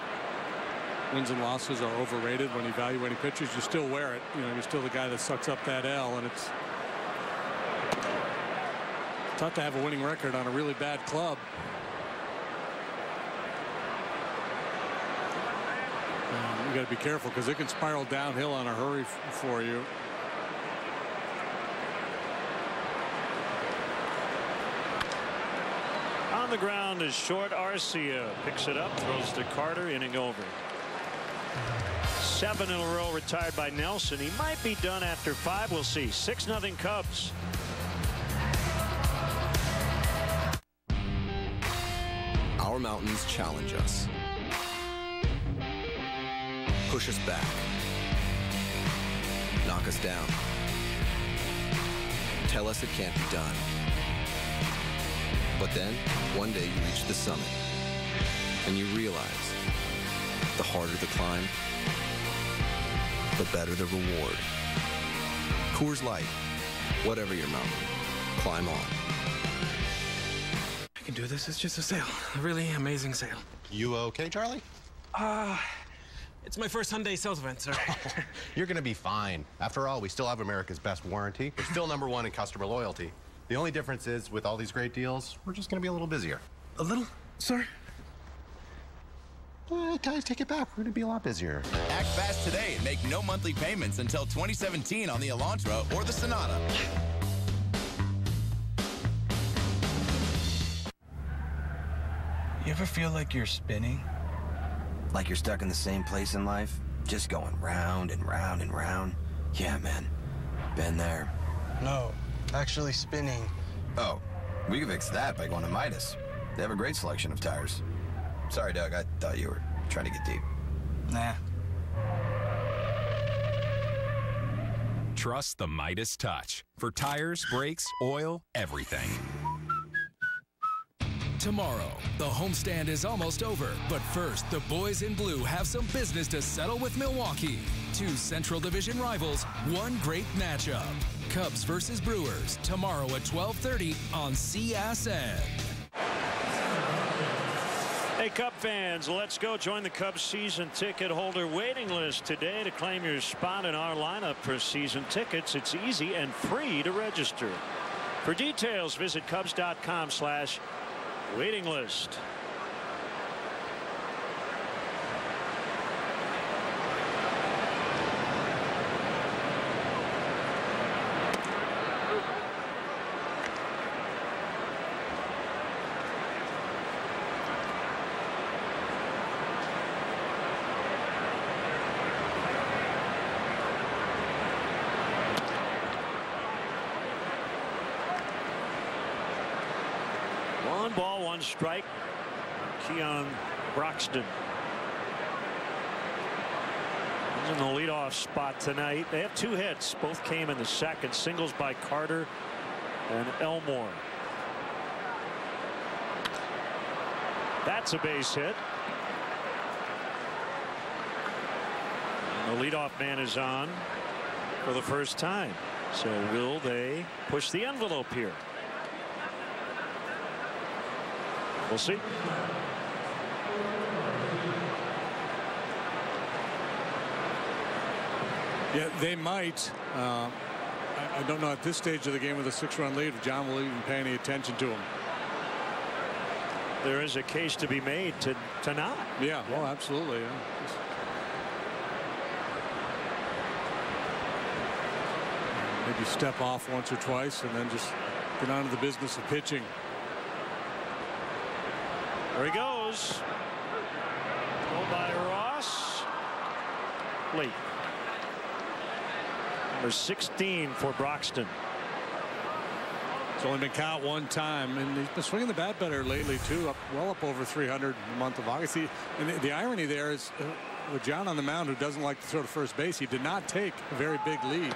S2: wins and losses are overrated when evaluating pitchers, you still wear it. You know, you're still the guy that sucks up that L, and it's tough to have a winning record on a really bad club. You got to be careful because it can spiral downhill on a hurry for you.
S1: On the ground is short. Arcia picks it up, throws to Carter, inning over. 7 in a row retired by Nelson. He might be done after 5. We'll see. 6-0 Cubs.
S12: Our mountains challenge us, push us back, knock us down, tell us it can't be done. But then, one day you reach the summit, and you realize the harder the climb, the better the reward. Coors Light, whatever your mountain, climb on.
S13: I can do this. It's just a sail. A really amazing sail.
S14: You okay, Charlie?
S13: It's my first Hyundai sales event, sir.
S14: You're gonna be fine. After all, we still have America's best warranty. We're still #1 in customer loyalty. The only difference is, with all these great deals, we're just gonna be a little busier.
S13: A little, sir?
S14: Guys, take it back. We're gonna be a lot busier.
S15: Act fast today and make no monthly payments until 2017 on the Elantra or the Sonata.
S16: You ever feel like you're spinning?
S18: Like you're stuck in the same place in life? Just going round and round and round? Yeah, man. Been there.
S16: No, actually spinning.
S18: Oh, we can fix that by going to Midas. They have a great selection of tires. Sorry, Doug, I thought you were trying to get deep.
S16: Nah.
S19: Trust the Midas Touch for tires, brakes, oil, everything.
S11: tomorrow. The homestand is almost over, but first, the boys in blue have some business to settle with Milwaukee. 2 Central Division rivals, 1 great matchup. Cubs versus Brewers, tomorrow at 12:30 on CSN.
S1: Hey, Cub fans, let's go join the Cubs season ticket holder waiting list today to claim your spot in our lineup for season tickets. It's easy and free to register. For details, visit Cubs.com/waiting list. One ball, 1 strike. Keon Broxton. He's in the leadoff spot tonight. They have 2 hits. Both came in the second. Singles by Carter and Elmore. That's a base hit. And the leadoff man is on for the first time. So will they push the envelope here? We'll see.
S2: Yeah, they might. I don't know at this stage of the game with a 6-run lead if John will even pay any attention to him.
S1: There is a case to be made to not.
S2: Yeah, well, absolutely. Yeah. Maybe step off once or twice and then just get on to the business of pitching.
S1: There he goes. Throw by Ross. Late. Number 16 for Broxton.
S2: It's only been caught 1 time, and he's been swinging the bat better lately too. Well up over 300 in the month of August. And the irony there is with John on the mound, who doesn't like to throw to first base, he did not take a very big lead.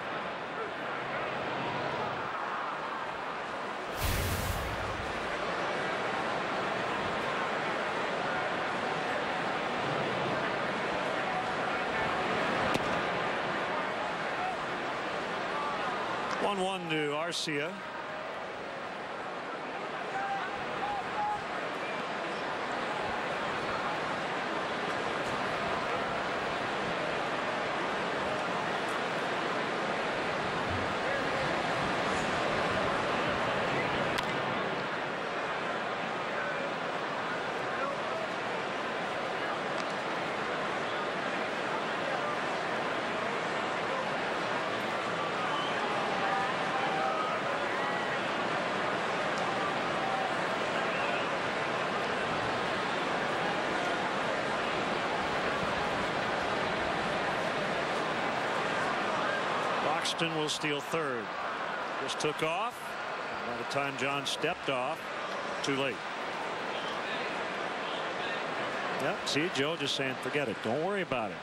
S1: One to Arcia. Broxton will steal third. Just took off. By the time John stepped off, too late. Yep, see, Joe just saying, forget it. Don't worry about it.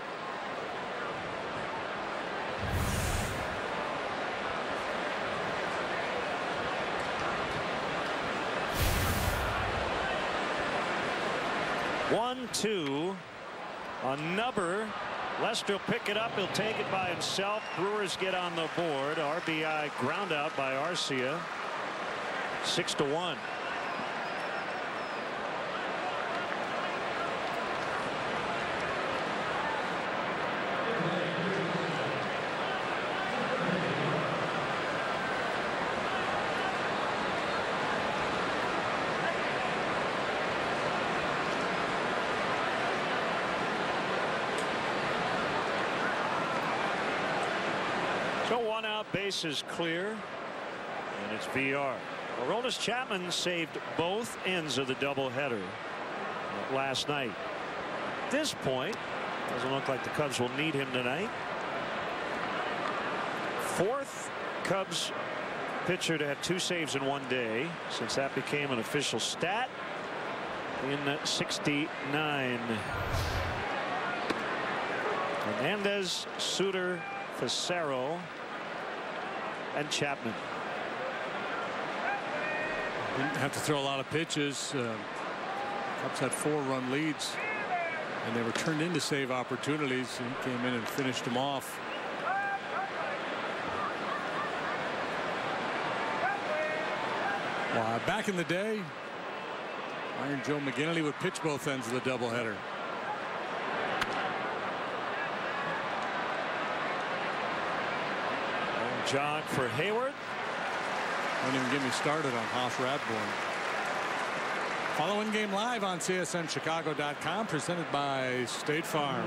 S1: One, two, a number. Lester will pick it up. He'll take it by himself. Brewers get on the board. RBI ground out by Arcia. 6-1. So 1 out, base is clear, and it's VR. Aroldis Chapman saved both ends of the doubleheader last night. At this point, doesn't look like the Cubs will need him tonight. 4th Cubs pitcher to have 2 saves in 1 day since that became an official stat in '69. Hernandez, Suter, Facero, and Chapman.
S2: Didn't have to throw a lot of pitches. Cubs had 4-run leads, and they were turned into save opportunities, and he came in and finished them off. Well, back in the day, Iron Joe McGinnity would pitch both ends of the doubleheader.
S1: Jog for Hayward.
S2: Don't even get me started on Haas Radbourn. Follow in-game live on CSNChicago.com, presented by State Farm.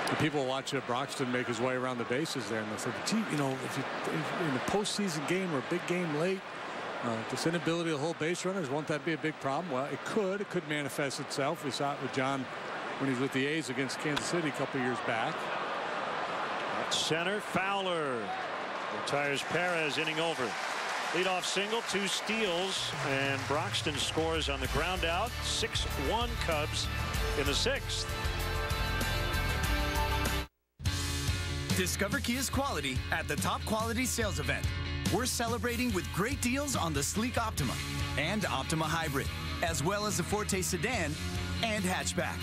S2: The people watch Broxton make his way around the bases there, and they said, gee, you know, if in the postseason game or a big game late, this inability to hold base runners, won't that be a big problem? Well, it could manifest itself. We saw it with John when he was with the A's against Kansas City a couple years back.
S1: At center, Fowler retires Perez, inning over. Leadoff single, 2 steals, and Broxton scores on the ground out. 6-1 Cubs in the 6th.
S3: Discover Kia's quality at the Top Quality Sales Event. We're celebrating with great deals on the Sleek Optima and Optima Hybrid, as well as the Forte Sedan and Hatchback.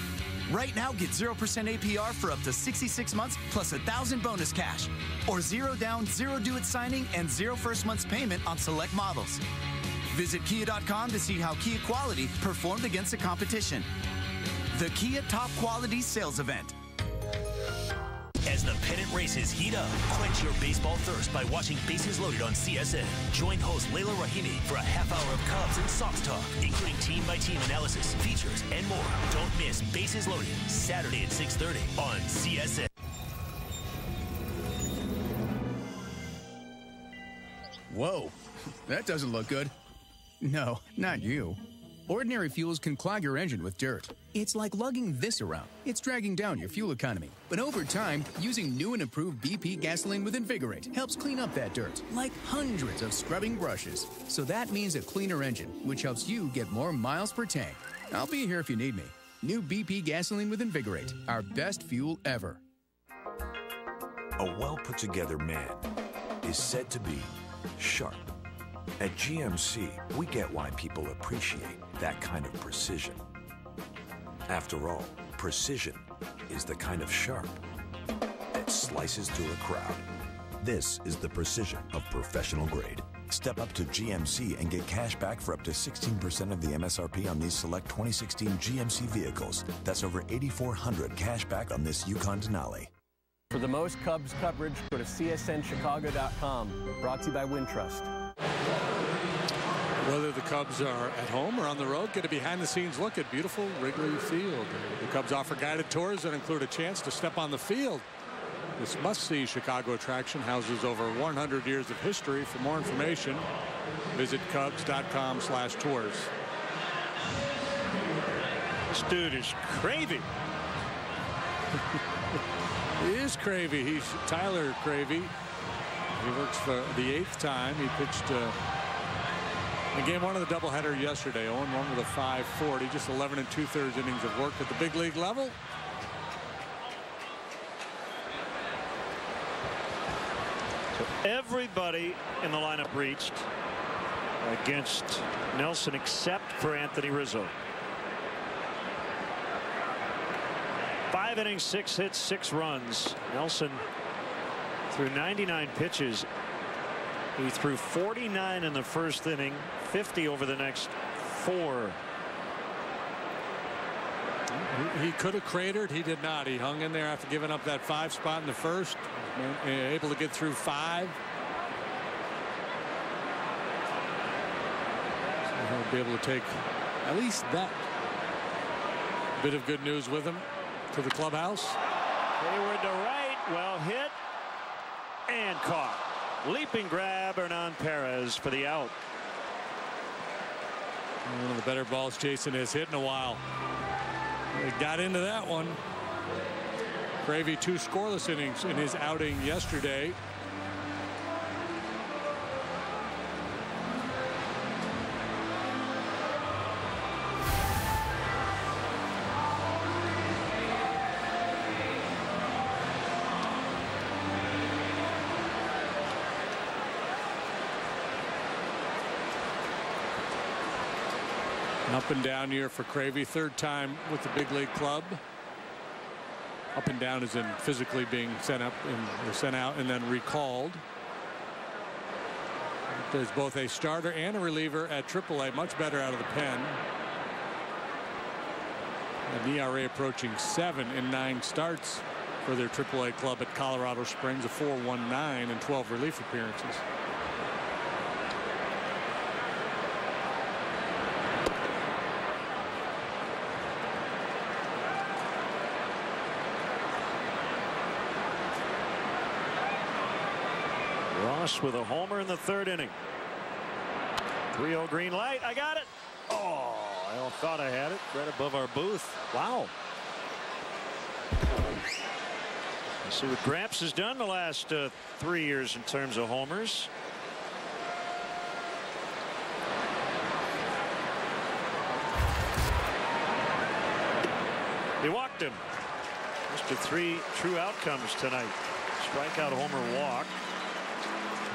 S3: Right now, get 0% APR for up to 66 months plus 1,000 bonus cash, or 0 down, 0 due-it signing, and 0 first month's payment on select models. Visit Kia.com to see how Kia quality performed against the competition. The Kia Top Quality Sales Event.
S4: As the pennant races heat up, quench your baseball thirst by watching Bases Loaded on CSN. Join host Layla Rahimi for a half hour of Cubs and Sox talk, including team-by-team analysis, features, and more. Don't miss Bases Loaded, Saturday at 6:30 on CSN.
S5: Whoa, that doesn't look good. No, not you. Ordinary fuels can clog your engine with dirt. It's like lugging this around. It's dragging down your fuel economy. But over time, using new and improved BP gasoline with Invigorate helps clean up that dirt, like hundreds of scrubbing brushes. So that means a cleaner engine, which helps you get more miles per tank. I'll be here if you need me. New BP gasoline with Invigorate, our best fuel ever.
S17: A well-put-together man is said to be sharp. At GMC, we get why people appreciate that kind of precision. After all, precision is the kind of sharp that slices through a crowd. This is the precision of professional grade. Step up to GMC and get cash back for up to 16% of the MSRP on these select 2016 GMC vehicles. That's over $8,400 cash back on this Yukon Denali.
S19: For the most Cubs coverage, go to CSNChicago.com. Brought to you by Wintrust.
S2: Whether the Cubs are at home or on the road, get a behind-the-scenes look at beautiful Wrigley Field. The Cubs offer guided tours that include a chance to step on the field. This must-see Chicago attraction houses over 100 years of history. For more information, visit Cubs.com/tours.
S1: This dude is craving.
S2: He is Cravey. He's Tyler Cravey. He works for the 8th time. He pitched in game 1 of the doubleheader yesterday. 0-1 with a 5.40. Just 11 2/3 innings of work at the big league level.
S1: So everybody in the lineup reached against Nelson except for Anthony Rizzo. 5 innings, 6 hits, 6 runs. Nelson threw 99 pitches. He threw 49 in the first inning, 50 over the next 4.
S2: He could have cratered. He did not. He hung in there after giving up that 5 spot in the first. Able to get through 5. So he'll be able to take at least that bit of good news with him to the clubhouse.
S1: Hayward to right, well hit and caught. Leaping grab, Hernan Perez for the out.
S2: One of the better balls Jason has hit in a while. He got into that one. Gravy 2 scoreless innings in his outing yesterday. Up and down year for Cravey. Third time with the big league club. Up and down as in physically being sent out and then recalled. There's both a starter and a reliever at AAA. Much better out of the pen. An ERA approaching 7 in 9 starts for their AAA club at Colorado Springs. A 4.19 in 12 relief appearances.
S1: Ross with a homer in the 3rd inning. 3-0 green light. I got it. Oh, I thought I had it right above our booth. Wow. Let's see what Gramps has done the last 3 years in terms of homers. He walked him. Just to 3 true outcomes tonight. Strikeout, homer, walk.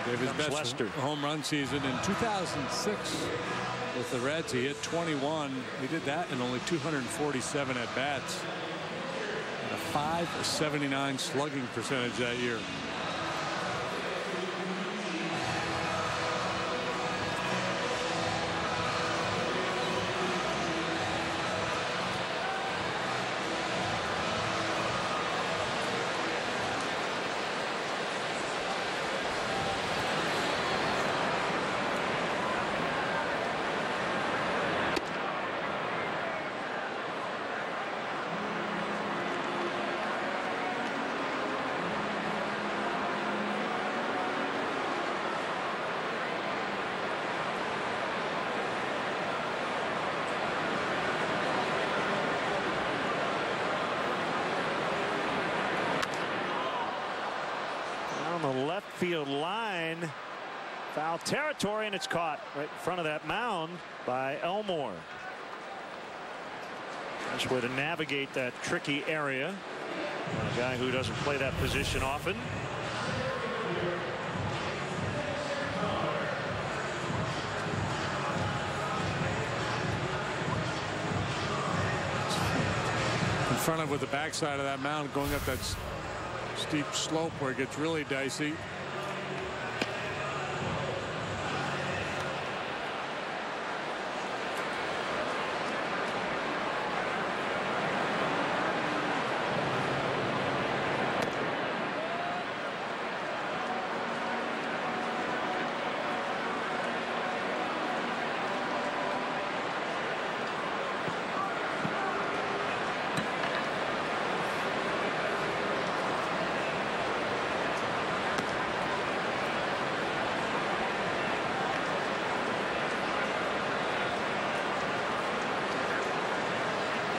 S2: Gave his best
S1: Lester.
S2: home run season in 2006 with the Reds. He hit 21. He did that in only 247 at bats. And a .579 slugging percentage that year.
S1: The left field line, foul territory, and it's caught right in front of that mound by Elmore. Nice way to navigate that tricky area. A guy who doesn't play that position often.
S2: Confronted with the backside of that mound, going up that steep slope where it gets really dicey.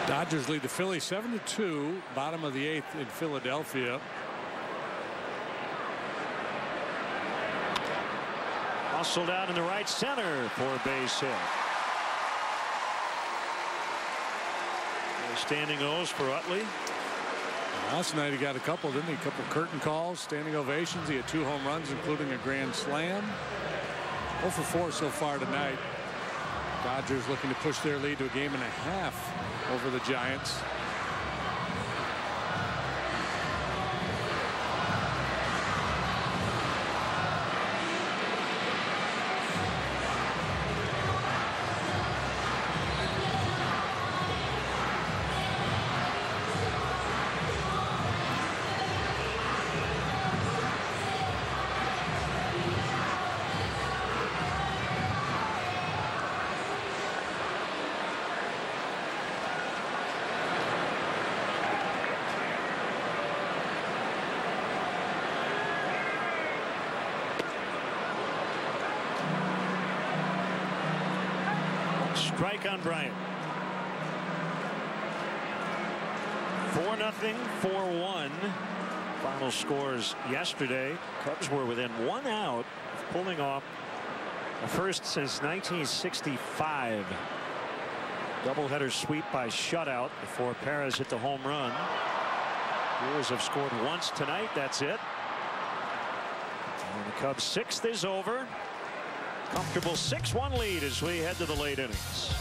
S2: Dodgers lead the Phillies 7-2, bottom of the 8th in Philadelphia.
S1: Hustled out in the right center for a base hit. Standing O's for Utley.
S2: Last night he got a couple, didn't he? A couple curtain calls, standing ovations. He had 2 home runs, including a grand slam. 0 for 4 so far tonight. Dodgers looking to push their lead to a game and a half over the Giants.
S1: Strike on Bryant. 4-0, 4-1. Final scores yesterday. Cubs were within 1 out of pulling off a first since 1965. Doubleheader sweep by shutout before Perez hit the home run. Brewers have scored once tonight. That's it. And the Cubs' 6th is over. Comfortable 6-1 lead as we head to the late innings.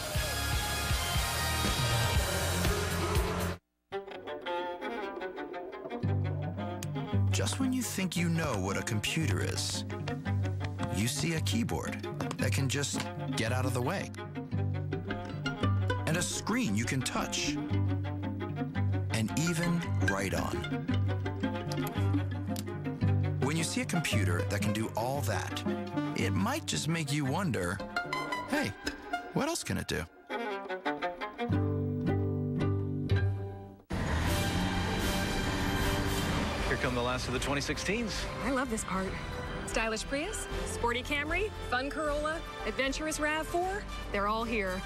S6: Just when you think you know what a computer is, you see a keyboard that can just get out of the way. And a screen you can touch. And even write on. When you see a computer that can do all that, it might just make you wonder, hey, what else can it do?
S20: Here come the last of the 2016s.
S21: I love this part. Stylish Prius, sporty Camry, fun Corolla, adventurous RAV4, they're all here.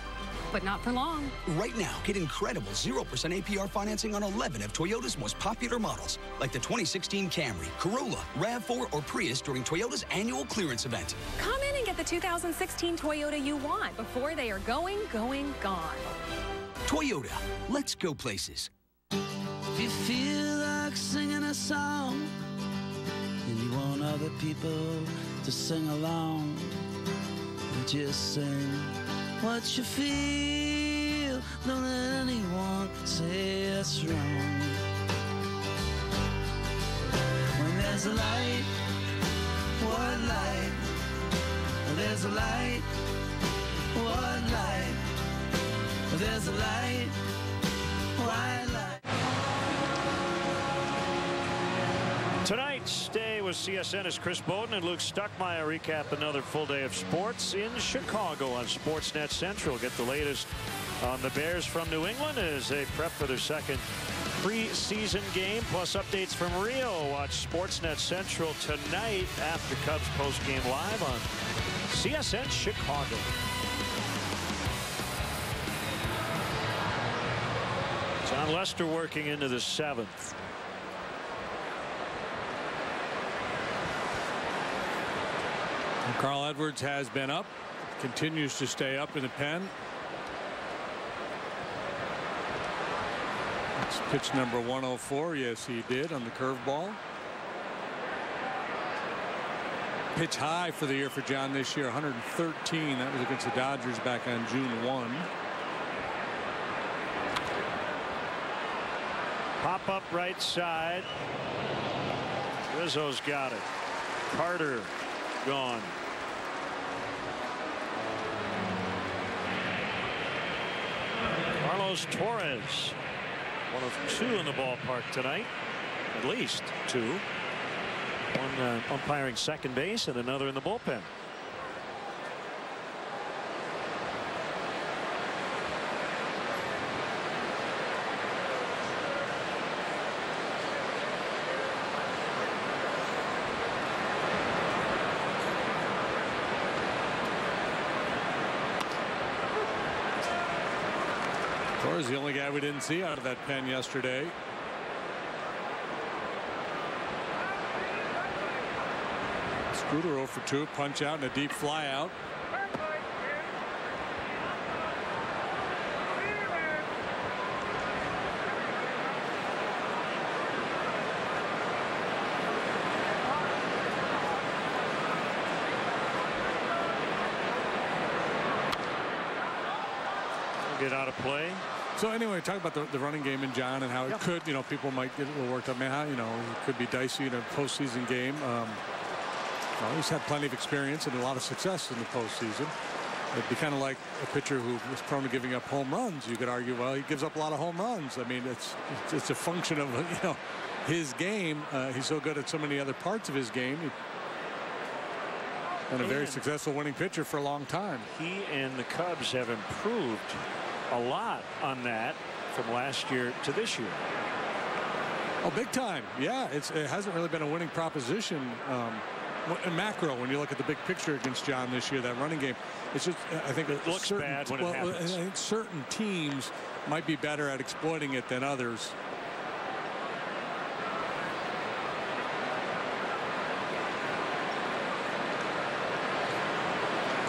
S21: But not for long.
S22: Right now, get incredible 0% APR financing on 11 of Toyota's most popular models, like the 2016 Camry, Corolla, RAV4, or Prius during Toyota's annual clearance event.
S21: Come in and get the 2016 Toyota you want before they are gone.
S22: Toyota, let's go places.
S23: If you feel like singing a song and you want other people to sing along, just sing what you feel. Don't let anyone say it's wrong. When there's a light, what light? There's a light, what light? There's a light, white light.
S1: Tonight's Stay with CSN is Chris Bowden and Luke Stuckmeyer recap another full day of sports in Chicago on Sportsnet Central. Get the latest on the Bears from New England as they prep for their second preseason game, plus updates from Rio. Watch Sportsnet Central tonight after Cubs postgame live on CSN Chicago. John Lester working into the 7th.
S2: Carl Edwards has been up, continues to stay up in the pen. It's pitch number 104. Yes, he did on the curveball. Pitch high for the year for John this year, 113. That was against the Dodgers back on June 1.
S1: Pop up right side. Rizzo's got it. Carter gone. Carlos Torres, one of 2 in the ballpark tonight, at least 2. One umpiring second base and another in the bullpen.
S2: Torres, the only guy we didn't see out of that pen yesterday. Scooter 0 for 2, punch out and a deep fly out.
S1: Get out of play.
S2: So anyway, talk about the running game in John and how it could, you know, people might get a little worked up. Man, how, you know, it could be dicey in a postseason game. Well, he's had plenty of experience and a lot of success in the postseason. It'd be kind of like a pitcher who was prone to giving up home runs. You could argue, well, he gives up a lot of home runs. I mean, it's a function of, you know, his game. He's so good at so many other parts of his game. And a very successful winning pitcher for a long time.
S1: He and the Cubs have improved a lot on that from last year to this year.
S2: Oh, big time. Yeah, it hasn't really been a winning proposition in macro when you look at the big picture against John this year. That running game, it's just, I think
S1: it looks bad when it happens.
S2: I think certain teams might be better at exploiting it than others.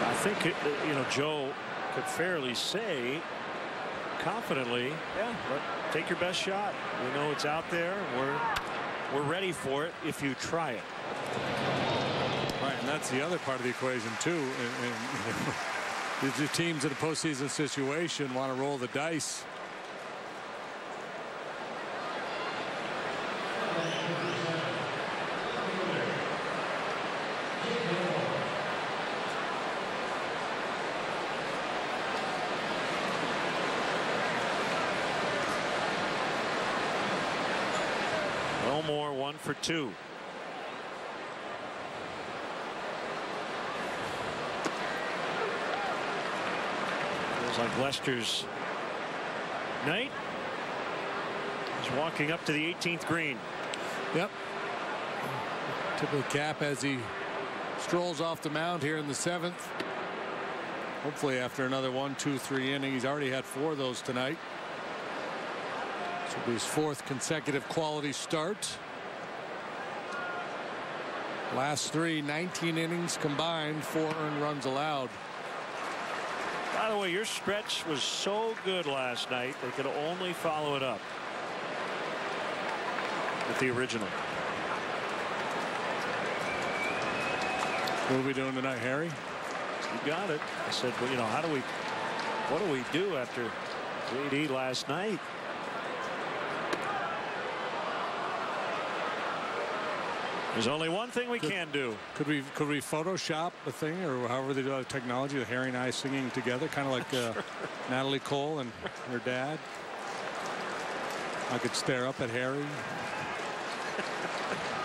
S1: I think you know, Joe could fairly say confidently, yeah, but take your best shot. We know it's out there. We're ready for it if you try it.
S2: Right, and that's the other part of the equation too. And the teams in a postseason situation want to roll the dice.
S1: 1 for 2. Feels like Lester's night. He's walking up to the 18th green.
S2: Yep. Tip of the cap as he strolls off the mound here in the 7th. Hopefully after another 1, 2, 3 innings. He's already had 4 of those tonight. This will be his 4th consecutive quality start. Last 3, 19 innings combined, 4 earned runs allowed.
S1: By the way, your stretch was so good last night, they could only follow it up with the original.
S2: What are we doing tonight, Harry?
S1: You got it. I said, well, you know, what do we do after JD last night? There's only one thing we can do.
S2: Could we Photoshop the thing, or however they do the technology, the Harry and I singing together, kind of like
S1: sure.
S2: Natalie Cole and her dad? I could stare up at Harry.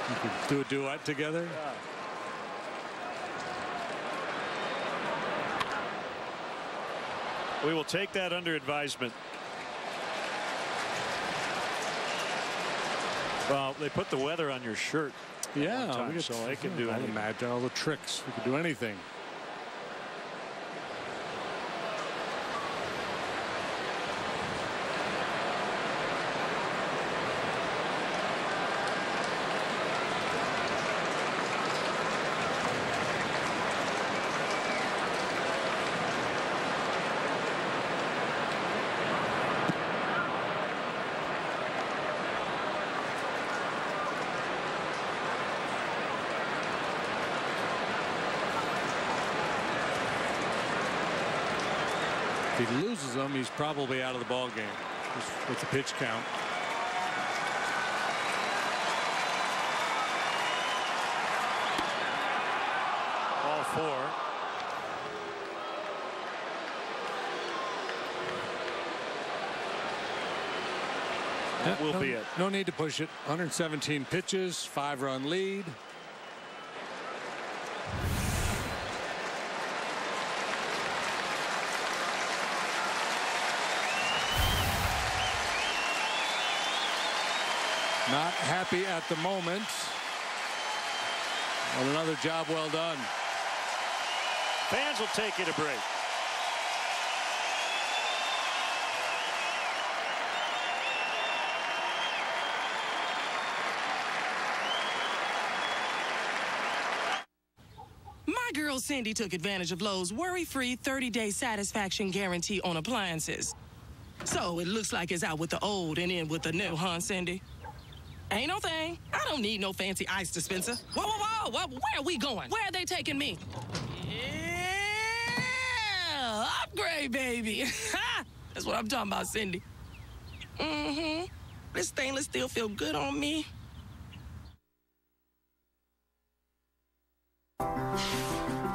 S2: We could do a duet together.
S1: Yeah. We will take that under advisement. Well, they put the weather on your shirt.
S2: Yeah,
S1: so they can do
S2: all the magic, all the tricks. We can do anything. If he loses them, he's probably out of the ball game with the pitch count.
S1: All 4. That will be it.
S2: No need to push it. 117 pitches, 5-run lead. Not happy at the moment. But another job well done.
S1: Fans will take it a break.
S7: My girl Cindy took advantage of Lowe's worry-free 30-day satisfaction guarantee on appliances. So it looks like it's out with the old and in with the new, huh, Cindy? Ain't no thing. I don't need no fancy ice dispenser. Whoa, whoa, whoa, whoa. Where are we going? Where are they taking me? Yeah, upgrade, baby. That's what I'm talking about, Cindy. Mm-hmm. This stainless steel feel good on me.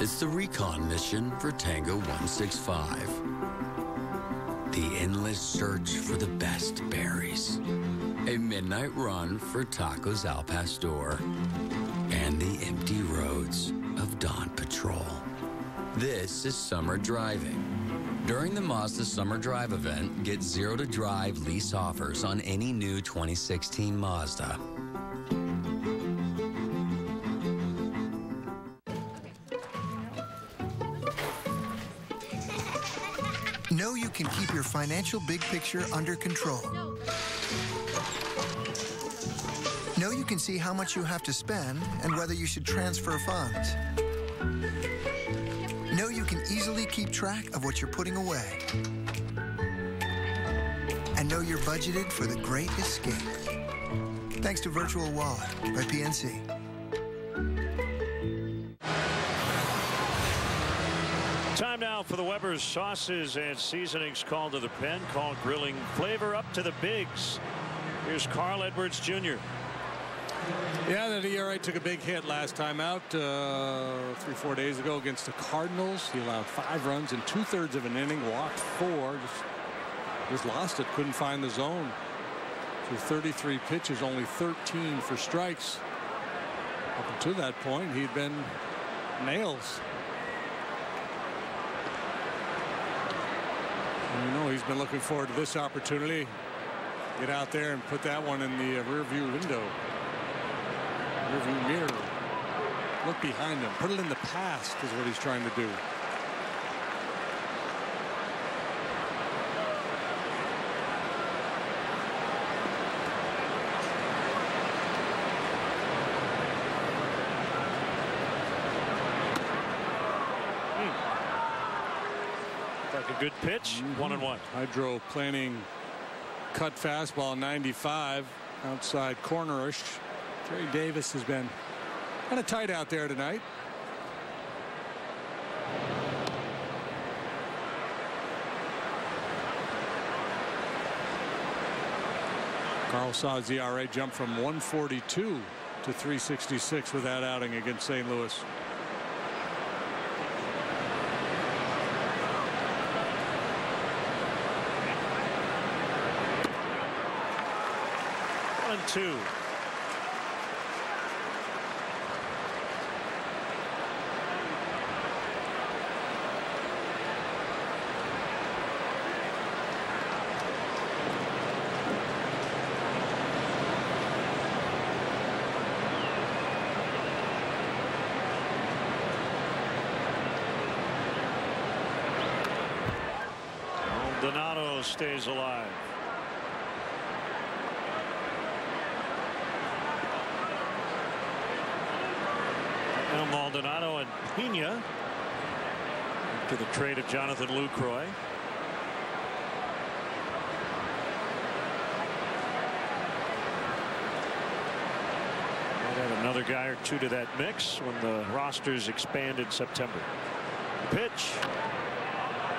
S8: It's the recon mission for Tango 165. The endless search for the best berries. A midnight run for tacos al pastor. And the empty roads of Dawn Patrol. This is summer driving. During the Mazda Summer Drive event, get 0 to drive lease offers on any new 2016 Mazda.
S9: Know you can keep your financial big picture under control. Know you can see how much you have to spend and whether you should transfer funds. Know you can easily keep track of what you're putting away. And know you're budgeted for the great escape. Thanks to Virtual Wallet by PNC.
S1: Time now for the Weber's sauces and seasonings called to the pen, called grilling flavor up to the bigs. Here's Carl Edwards Jr.
S2: Yeah, that ERA took a big hit last time out 3-4 days ago against the Cardinals. He allowed 5 runs in 2/3 of an inning, walked 4, just lost it, couldn't find the zone. Through 33 pitches, only 13 for strikes. Up until that point, he'd been nails. And you know he's been looking forward to this opportunity. Get out there and put that one in the rearview window. Rearview mirror. Look behind him. Put it in the past is what he's trying to do.
S1: Like a good pitch. 1-1.
S2: Hydro planning cut fastball 95 outside cornerish. Jerry Davis has been kind of tight out there tonight. Carl saw his ERA jump from 142 to 366 with that outing against St. Louis.
S1: Two. Donato stays alive. Maldonado and Pena to the trade of Jonathan Lucroy. Add another guy or two to that mix when the rosters expand in September. Pitch.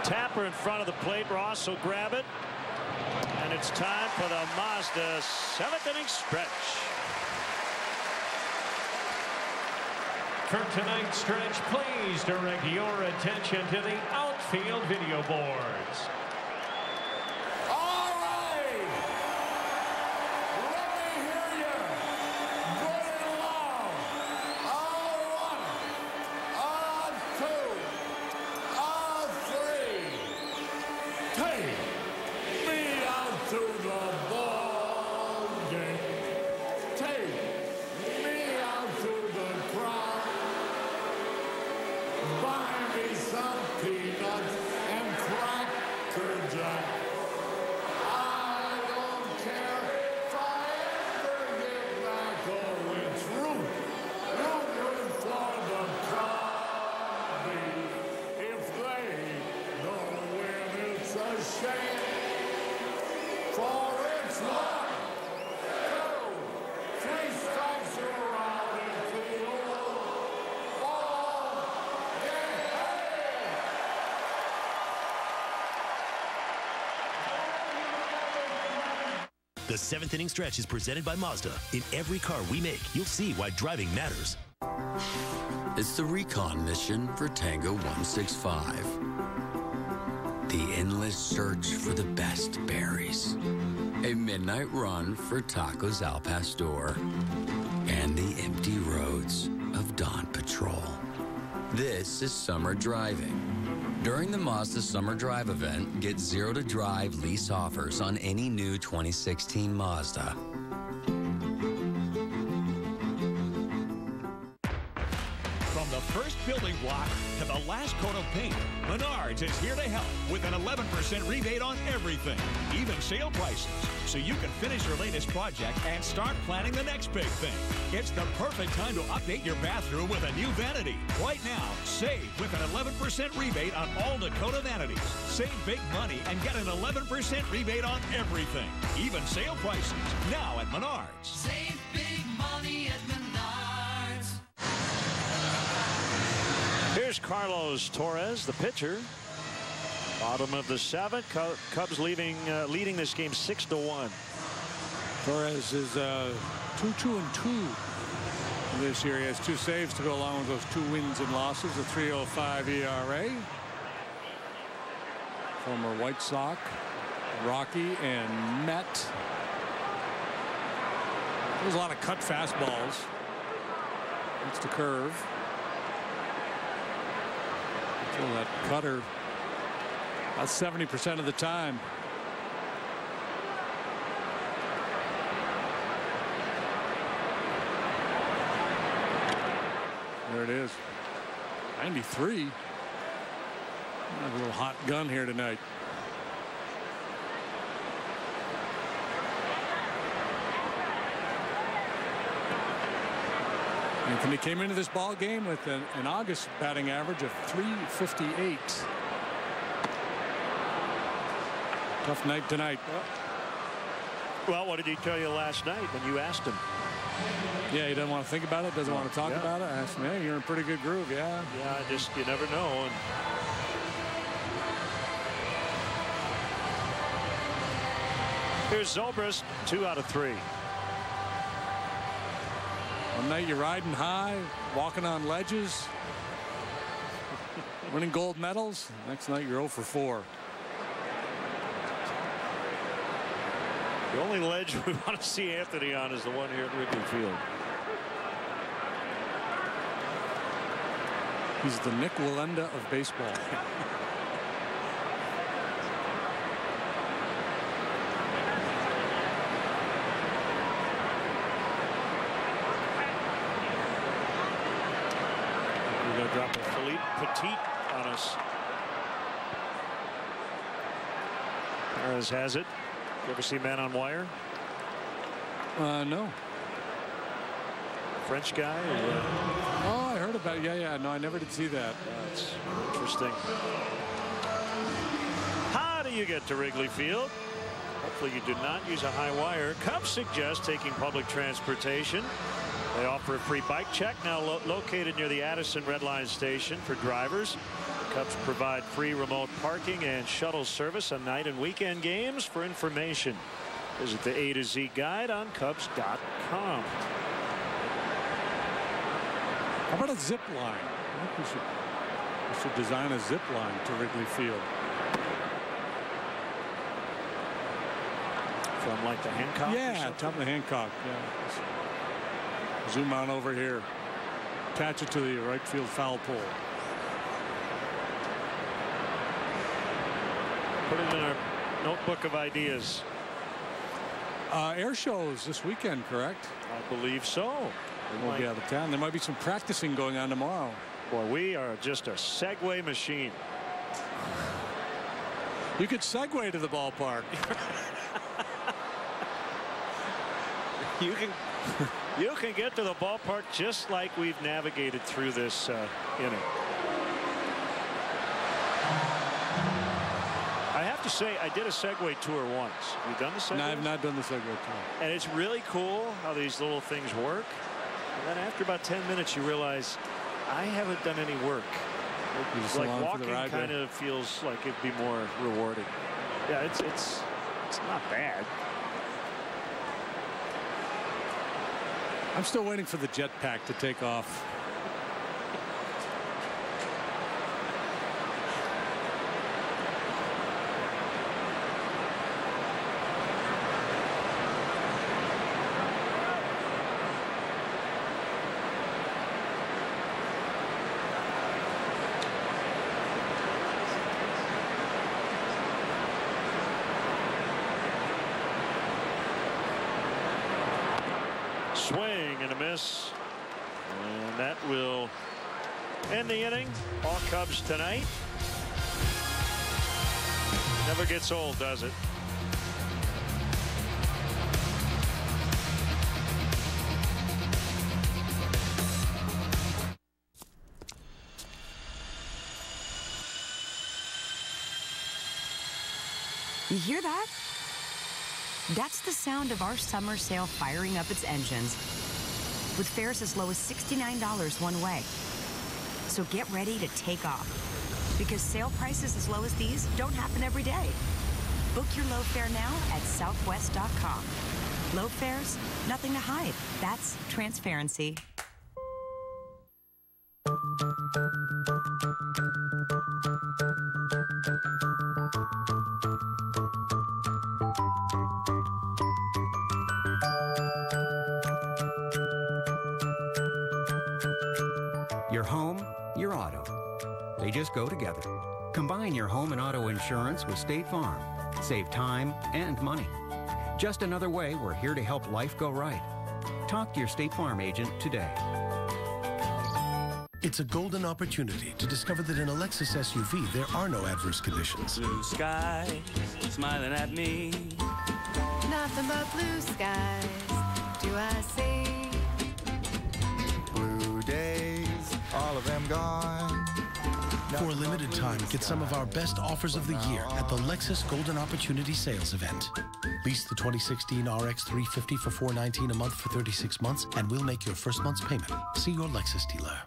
S1: Tapper in front of the plate. Ross will grab it. And it's time for the Mazda 7th inning stretch.
S10: For tonight's stretch, please direct your attention to the outfield video boards.
S12: All right. Let me hear you. Good and loud. On 1, on 2, on 3. Take me out to the ball game. Take me out to the crowd. Buy me some peanuts and Cracker Jack. I don't care if I ever get back. Oh, it's root for the Cubbies. If they don't win, it's a shame. For it's 1, 2, 3 strikes you're out into the ball.
S4: The 7th inning stretch is presented by Mazda. In every car we make, you'll see why driving matters.
S8: It's the recon mission for Tango 165. The endless search for the best berries. A midnight run for tacos al pastor. And the empty roads of Dawn Patrol. This is summer driving. During the Mazda Summer Drive event, get 0 to drive lease offers on any new 2016 Mazda.
S13: From the first building block to the last coat of paint, Menards is here to help with an 11% rebate on everything, even sale prices, so you can finish your latest project and start planning the next big thing. It's the perfect time to update your bathroom with a new vanity. Right now, save with an 11% rebate on all Dakota vanities. Save big money and get an 11% rebate on everything, even sale prices. Now at Menards.
S12: Save big money at Menards.
S1: Here's Carlos Torres, the pitcher. Bottom of the 7th. Cubs leading this game 6-1.
S2: Torres is 2-2-2 this year. He has 2 saves to go along with those 2 wins and losses. A 3.05 ERA. Former White Sox, Rocky, and Met. There's a lot of cut fastballs. That's the curve. Feel that cutter about 70% of the time. There it is. 93. A little hot gun here tonight. Anthony came into this ball game with an August batting average of .358. Tough night tonight.
S1: Well, what did he tell you last night when you asked him?
S2: Yeah, he doesn't want to think about it, doesn't want to talk about it. I asked him, hey, you're in a pretty good groove, yeah.
S1: Yeah, just, you never know. And here's Zobrist, 2 out of 3.
S2: One night you're riding high, walking on ledges, winning gold medals. Next night you're 0 for 4.
S1: The only ledge we want to see Anthony on is the one here at Wrigley Field.
S2: He's the Nick Wallenda of baseball.
S1: We're going to drop a Philippe Petit on us. Perez has it. You ever see Man on Wire?
S2: No.
S1: French guy?
S2: Oh, I heard about it. Yeah. No, I never did see that.
S1: That's interesting. How do you get to Wrigley Field? Hopefully you do not use a high wire. Cubs suggest taking public transportation. They offer a free bike check now located near the Addison Red Line station for drivers. The Cubs provide free remote parking and shuttle service on night and weekend games. For information, visit the A to Z guide on Cubs.com.
S2: How about a zip line? I think we should design a zip line to Wrigley Field.
S1: From like the Hancock?
S2: Yeah, top of the Hancock. Yeah. Zoom on over here. Attach it to the right field foul pole.
S1: Put it in our notebook of ideas.
S2: Air shows this weekend, correct?
S1: I believe so.
S2: We'll be out of town. There might be some practicing going on tomorrow.
S1: Boy, we are just a segue machine.
S2: You could segue to the ballpark.
S1: You can get to the ballpark just like we've navigated through this inning. I have to say, I did a Segway tour once. Have you done the Segway?
S2: No, I've not done the Segway tour.
S1: And it's really cool how these little things work. And then after about 10 minutes, you realize I haven't done any work. Like walking kind of feels like it'd be more rewarding. Yeah, it's not bad.
S2: I'm still waiting for the jetpack to take off.
S1: Swing and a miss, and that will end the inning. All Cubs tonight. Never gets old, does it?
S14: You hear that? That's the sound of our summer sale firing up its engines, with fares as low as $69 one way. So get ready to take off, because sale prices as low as these don't happen every day. Book your low fare now at southwest.com. Low fares, nothing to hide. That's transparency.
S15: Your home, your auto. They just go together. Combine your home and auto insurance with State Farm. Save time and money. Just another way we're here to help life go right. Talk to your State Farm agent today.
S16: It's a golden opportunity to discover that in a Lexus SUV, there are no adverse conditions.
S23: Blue skies smiling at me.
S18: Nothing but blue skies do I see.
S24: Blue days, all of them gone.
S16: For a limited time, get some of our best offers of the year at the Lexus Golden Opportunity Sales Event. Lease the 2016 RX 350 for $419 a month for 36 months, and we'll make your first month's payment. See your Lexus dealer.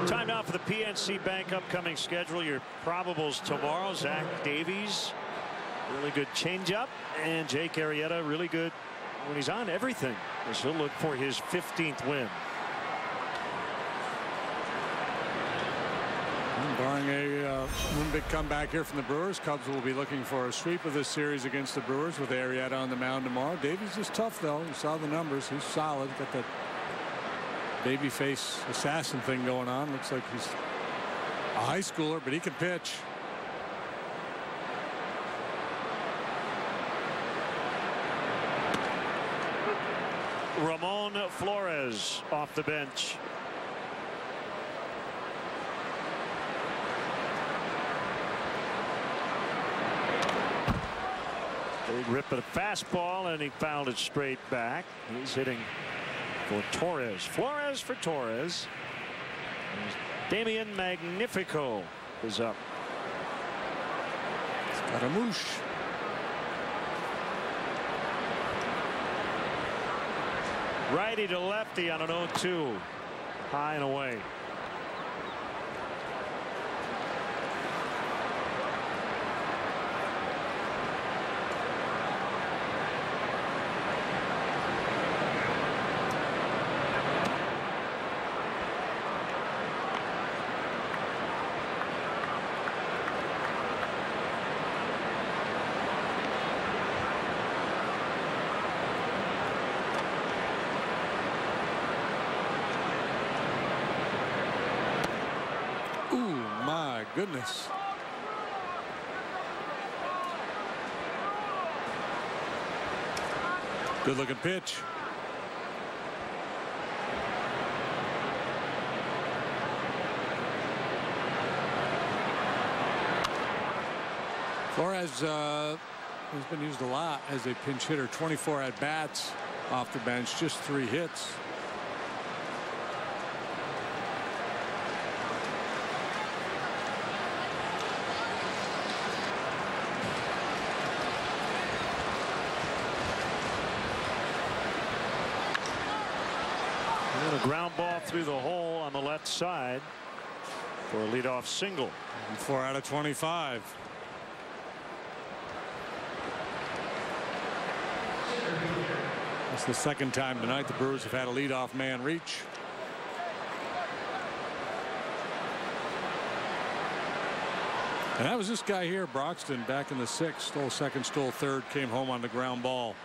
S1: Time now for the PNC Bank upcoming schedule. Your probables tomorrow. Zach Davies, really good changeup, and Jake Arrieta, really good when he's on everything, as he'll look for his 15th win.
S2: Barring a big comeback here from the Brewers, Cubs will be looking for a sweep of this series against the Brewers with Arrieta on the mound tomorrow. Davies is tough, though. You saw the numbers. He's solid. Got that babyface assassin thing going on. Looks like he's a high schooler, but he can pitch.
S1: Ramon Flores off the bench. Big rip of the fastball, and he fouled it straight back. He's hitting for Torres. Flores for Torres. Damian Magnifico is up.
S2: Scaramouche.
S1: Righty to lefty on an 0-2. High and away.
S2: Goodness. Good looking pitch. Flores has been used a lot as a pinch hitter. 24 at bats off the bench, just 3 hits.
S1: A ground ball through the hole on the left side for a leadoff single.
S2: And 4 out of 25. That's the second time tonight the Brewers have had a leadoff man reach. And that was this guy here, Broxton, back in the 6th. Stole second, stole third, came home on the ground ball.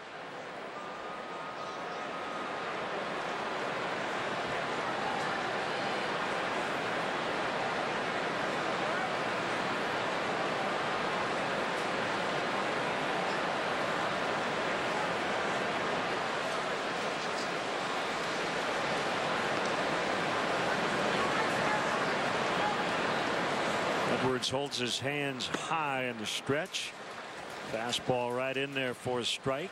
S1: Edwards holds his hands high in the stretch. Fastball right in there for a strike.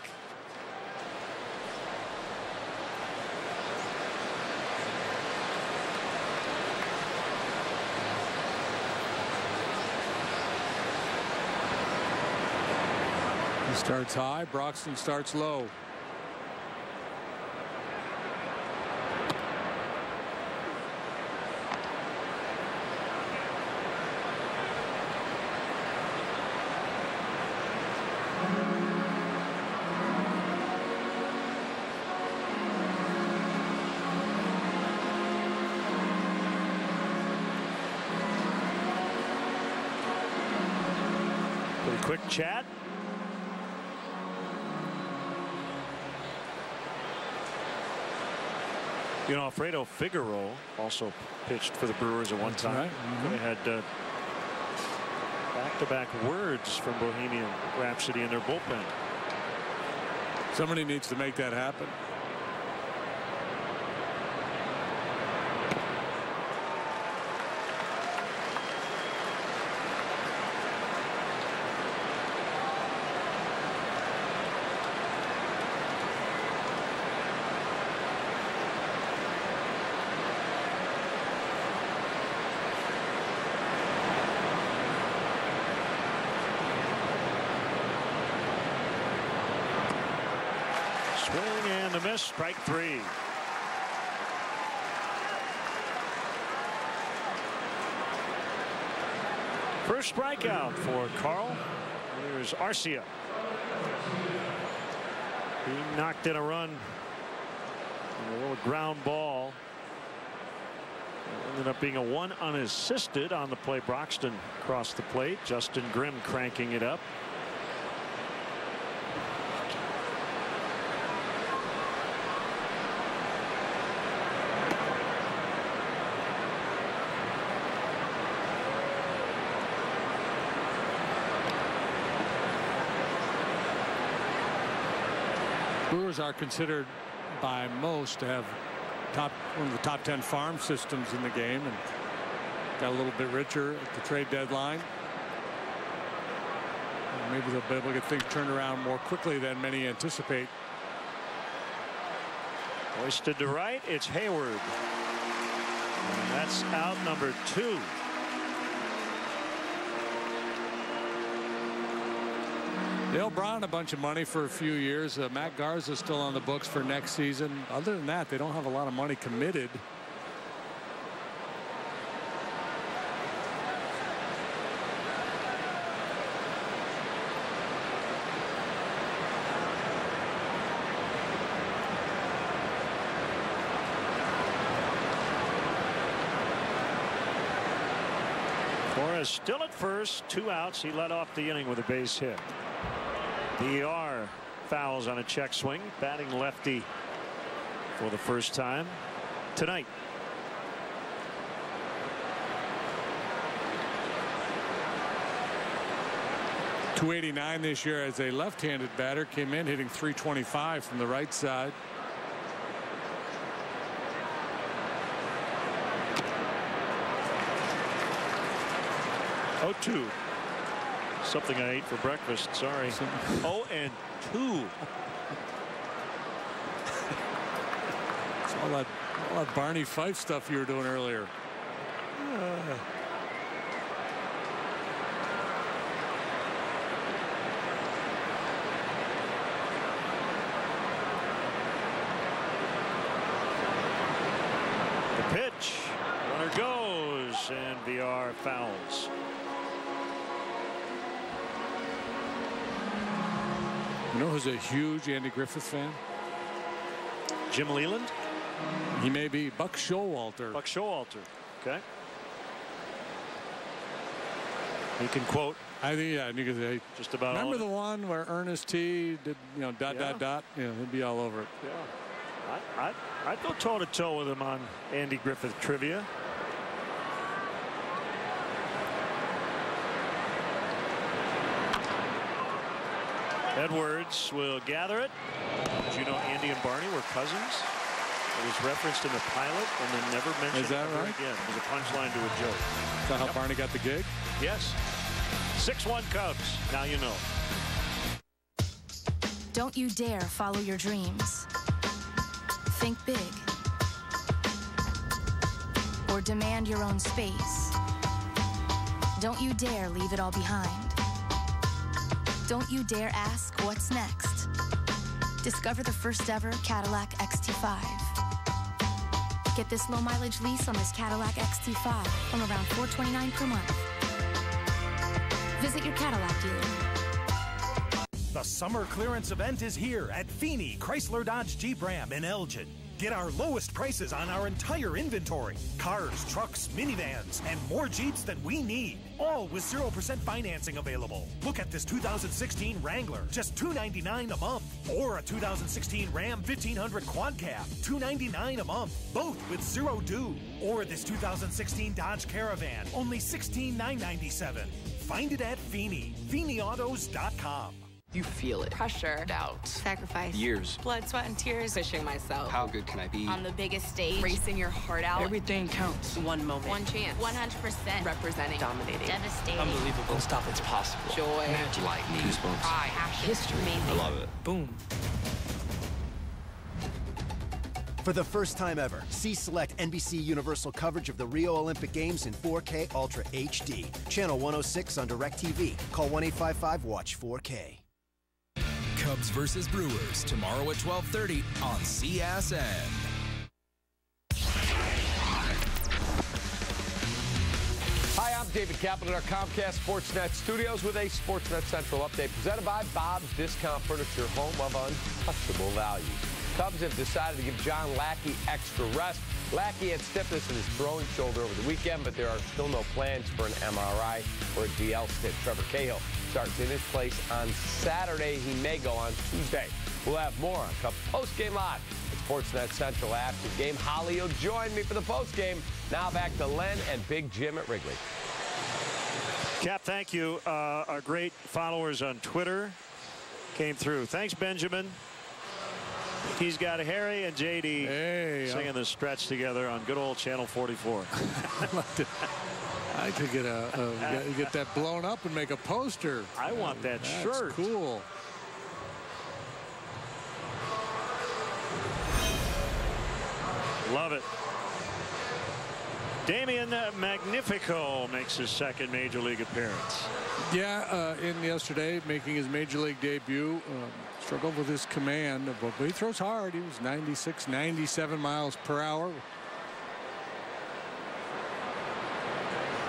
S2: He starts high. Broxton starts low.
S1: Quick chat. You know, Alfredo Figueroa also pitched for the Brewers at one time.
S2: Right.
S1: They had back-to-back words from Bohemian Rhapsody in their bullpen.
S2: Somebody needs to make that happen.
S1: Swing and a miss. Strike 3. First strikeout for Carl. Here's Arcia. He knocked in a run. A little ground ball. It ended up being a 1 unassisted on the play. Broxton crossed the plate. Justin Grimm cranking it up.
S2: Brewers are considered by most to have one of the top 10 farm systems in the game, and got a little bit richer at the trade deadline. And maybe they'll be able to get things turned around more quickly than many anticipate.
S1: Hoisted to right. It's Hayward. And that's out number 2.
S2: They'll brought a bunch of money for a few years. Matt Garza is still on the books for next season. Other than that, they don't have a lot of money committed.
S1: Flores still at first. 2 outs. He led off the inning with a base hit. BR fouls on a check swing, batting lefty for the first time tonight.
S2: .289 this year as a left-handed batter. Came in hitting .325 from the right side.
S1: Oh, 2. Something I ate for breakfast. Sorry. 0-2.
S2: It's all that Barney Fife stuff you were doing earlier.
S1: The pitch. Runner goes, and VR fouls.
S2: You know who's a huge Andy Griffith fan?
S1: Jim Leland?
S2: He may be. Buck Showalter.
S1: Buck Showalter. Okay. You can quote.
S2: I think, yeah, you can say
S1: just about.
S2: Remember the one where Ernest T did, you know, dot. Yeah, he'd be all over it.
S1: Yeah. I'd go toe to toe with him on Andy Griffith trivia. Edwards will gather it. Did you know Andy and Barney were cousins? It was referenced in the pilot and then never mentioned.
S2: Is that
S1: ever
S2: right?
S1: Again, it was a punchline to a joke.
S2: Is that how Barney got the gig?
S1: Yes. 6-1 Cubs. Now you know.
S3: Don't you dare follow your dreams. Think big. Or demand your own space. Don't you dare leave it all behind. Don't you dare ask what's next. Discover the first ever Cadillac XT5. Get this low mileage lease on this Cadillac XT5 from around $429 per month. Visit your Cadillac dealer.
S5: The summer clearance event is here at Feeney Chrysler Dodge Jeep Ram in Elgin. Get our lowest prices on our entire inventory. Cars, trucks, minivans, and more Jeeps than we need. All with 0% financing available. Look at this 2016 Wrangler, just $299 a month. Or a 2016 Ram 1500 Quad Cab, $299 a month, both with 0 due. Or this 2016 Dodge Caravan, only $16,997. Find it at Feeney, FeeneyAutos.com.
S6: You feel it.
S18: Pressure, doubt, sacrifice,
S6: Years.
S18: blood, sweat, and tears. Pushing myself.
S6: How good can I be?
S18: On the biggest stage. Racing your heart out.
S6: Everything counts. One moment.
S18: One chance. 100%. Representing.
S6: Dominating.
S18: Devastating.
S6: Unbelievable. Stop. It's possible.
S18: Joy.
S6: Magic. Lightning. Goosebumps.
S18: Pride. Passion.
S6: History.
S18: Amazing.
S6: I love it. Boom.
S11: For the first time ever, see select NBC Universal coverage of the Rio Olympic Games in 4K Ultra HD. Channel 106 on DirecTV. Call 1-855-WATCH-4K.
S17: Cubs versus Brewers tomorrow at 12:30 on CSN.
S19: Hi, I'm David Kaplan in our Comcast Sportsnet studios with a Sportsnet Central update presented by Bob's Discount Furniture, home of untouchable values. Cubs have decided to give John Lackey extra rest. Lackey had stiffness in his throwing shoulder over the weekend, but there are still no plans for an MRI or a DL stint. Trevor Cahill starts in his place on Saturday. He may go on Tuesday. We'll have more on Cubs postgame live at Sportsnet Central after the game. Holly will join me for the postgame. Now back to Len and Big Jim at Wrigley.
S1: Cap, thank you. Our great followers on Twitter came through. Thanks, Benjamin. He's got Harry and JD singing the stretch together on good old Channel 44.
S2: I could get that blown up and make a poster.
S1: I want that shirt.
S2: Cool.
S1: Love it. Damian Magnifico makes his second Major League appearance.
S2: Yeah, in yesterday, making his Major League debut. Struggled with his command, but he throws hard. He was 96, 97 miles per hour.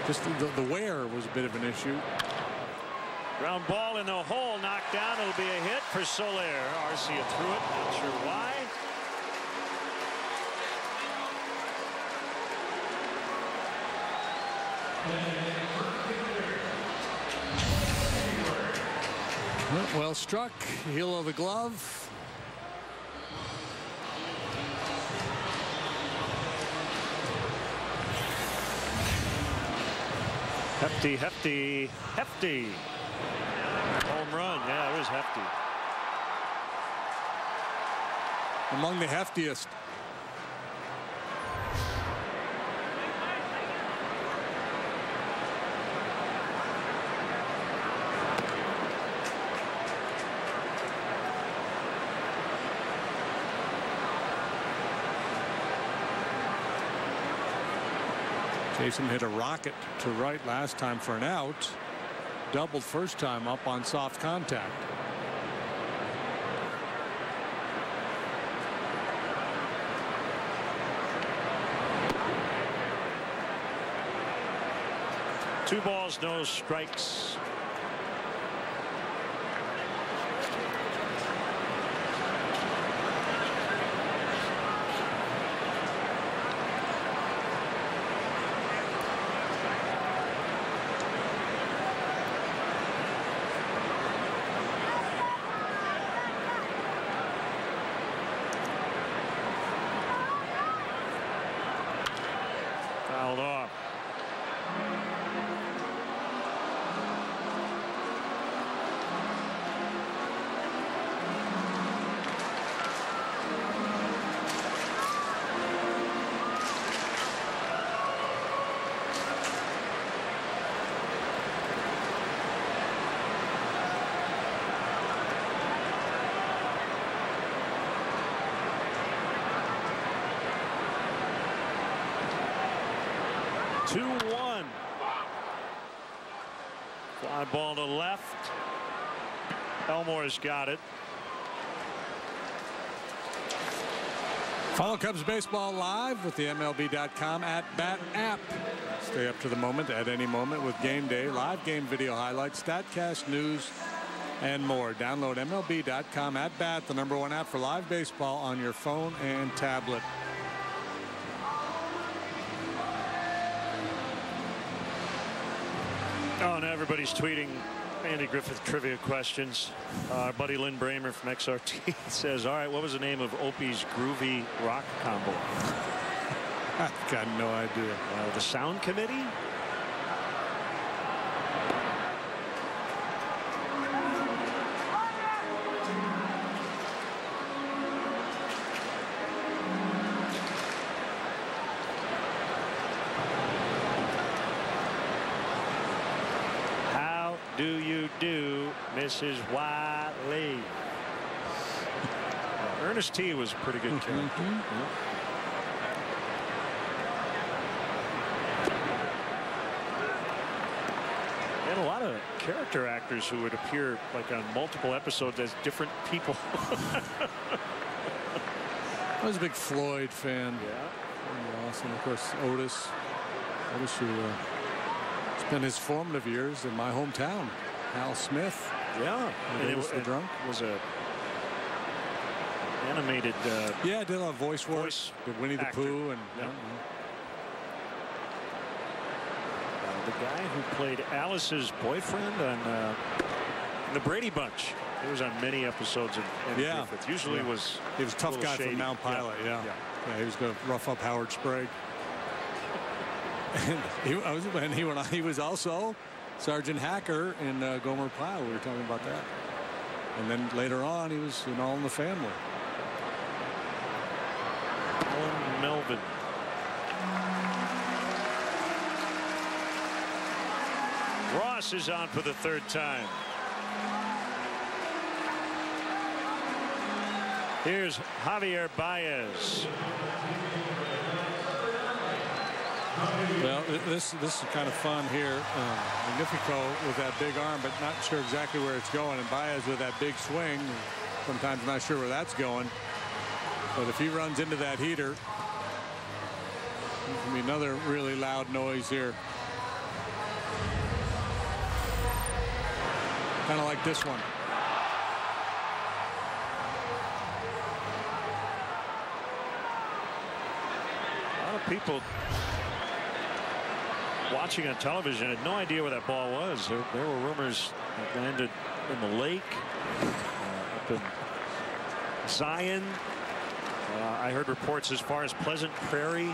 S2: Just the wear was a bit of an issue.
S1: Ground ball in the hole, knocked down. It'll be a hit for Soler. Arcia threw it, not sure why.
S2: Well struck, heel of the glove.
S1: Hefty, hefty, hefty. Home run. Yeah, it was hefty.
S2: Among the heftiest. Jason hit a rocket to right last time for an out. Doubled first time up on soft contact.
S1: Two balls, no strikes. Fouled off. Fly ball to left. Elmore's got it.
S2: Follow Cubs baseball live with the MLB.com @bat app. Stay up to the moment at any moment with game day, live game video highlights, StatCast news, and more. Download MLB.com @bat, the #1 app for live baseball on your phone and tablet.
S1: Oh, and everybody's tweeting Andy Griffith trivia questions. Our buddy Lynn Bramer from XRT says, all right, what was the name of Opie's groovy rock combo?
S2: I've got no idea.
S1: The Sound Committee? Do you do, Mrs. Wiley? Ernest T was a pretty good character. And a lot of character actors who would appear like on multiple episodes as different people.
S2: I was a big Floyd fan.
S1: Yeah.
S2: And of course, Otis who spent his formative years in my hometown. Hal Smith.
S1: Yeah.
S2: And it was the drunk.
S1: Was a animated.
S2: Yeah, did a lot of voice work. Did Winnie the Pooh and.
S1: Yeah. The guy who played Alice's boyfriend on the Brady Bunch. He was on many episodes of Andy Griffith. Usually he was
S2: a tough guy from Mount Pilot. Yeah, he was going to rough up Howard Sprague. And he was also Sergeant Hacker in Gomer Pyle. We were talking about that. And then later on, he was in All in the Family.
S1: Alan Melvin. Ross is on for the third time. Here's Javier Baez.
S2: Well, this is kind of fun here. Magnifico with that big arm, but not sure exactly where it's going. And Baez with that big swing. Sometimes not sure where that's going. But if he runs into that heater, there's going to be another really loud noise here. Kind of like this one.
S1: A lot of people watching on television had no idea where that ball was. There were rumors it landed in the lake, up in Zion. I heard reports as far as Pleasant Prairie,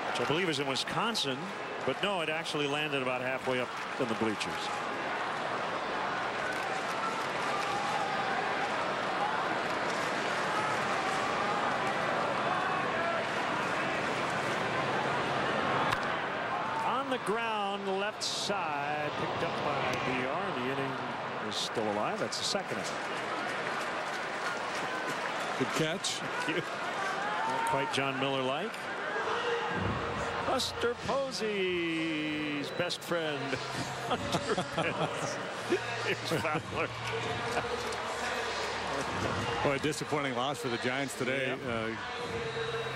S1: which I believe is in Wisconsin. But no, it actually landed about halfway up in the bleachers. On the ground, left side, picked up by BR. The inning is still alive. That's the second inning.
S2: Good catch.
S1: Thank you. Not quite John Miller-like. Buster Posey's best friend. Here's Fowler.
S2: Boy, a disappointing loss for the Giants today.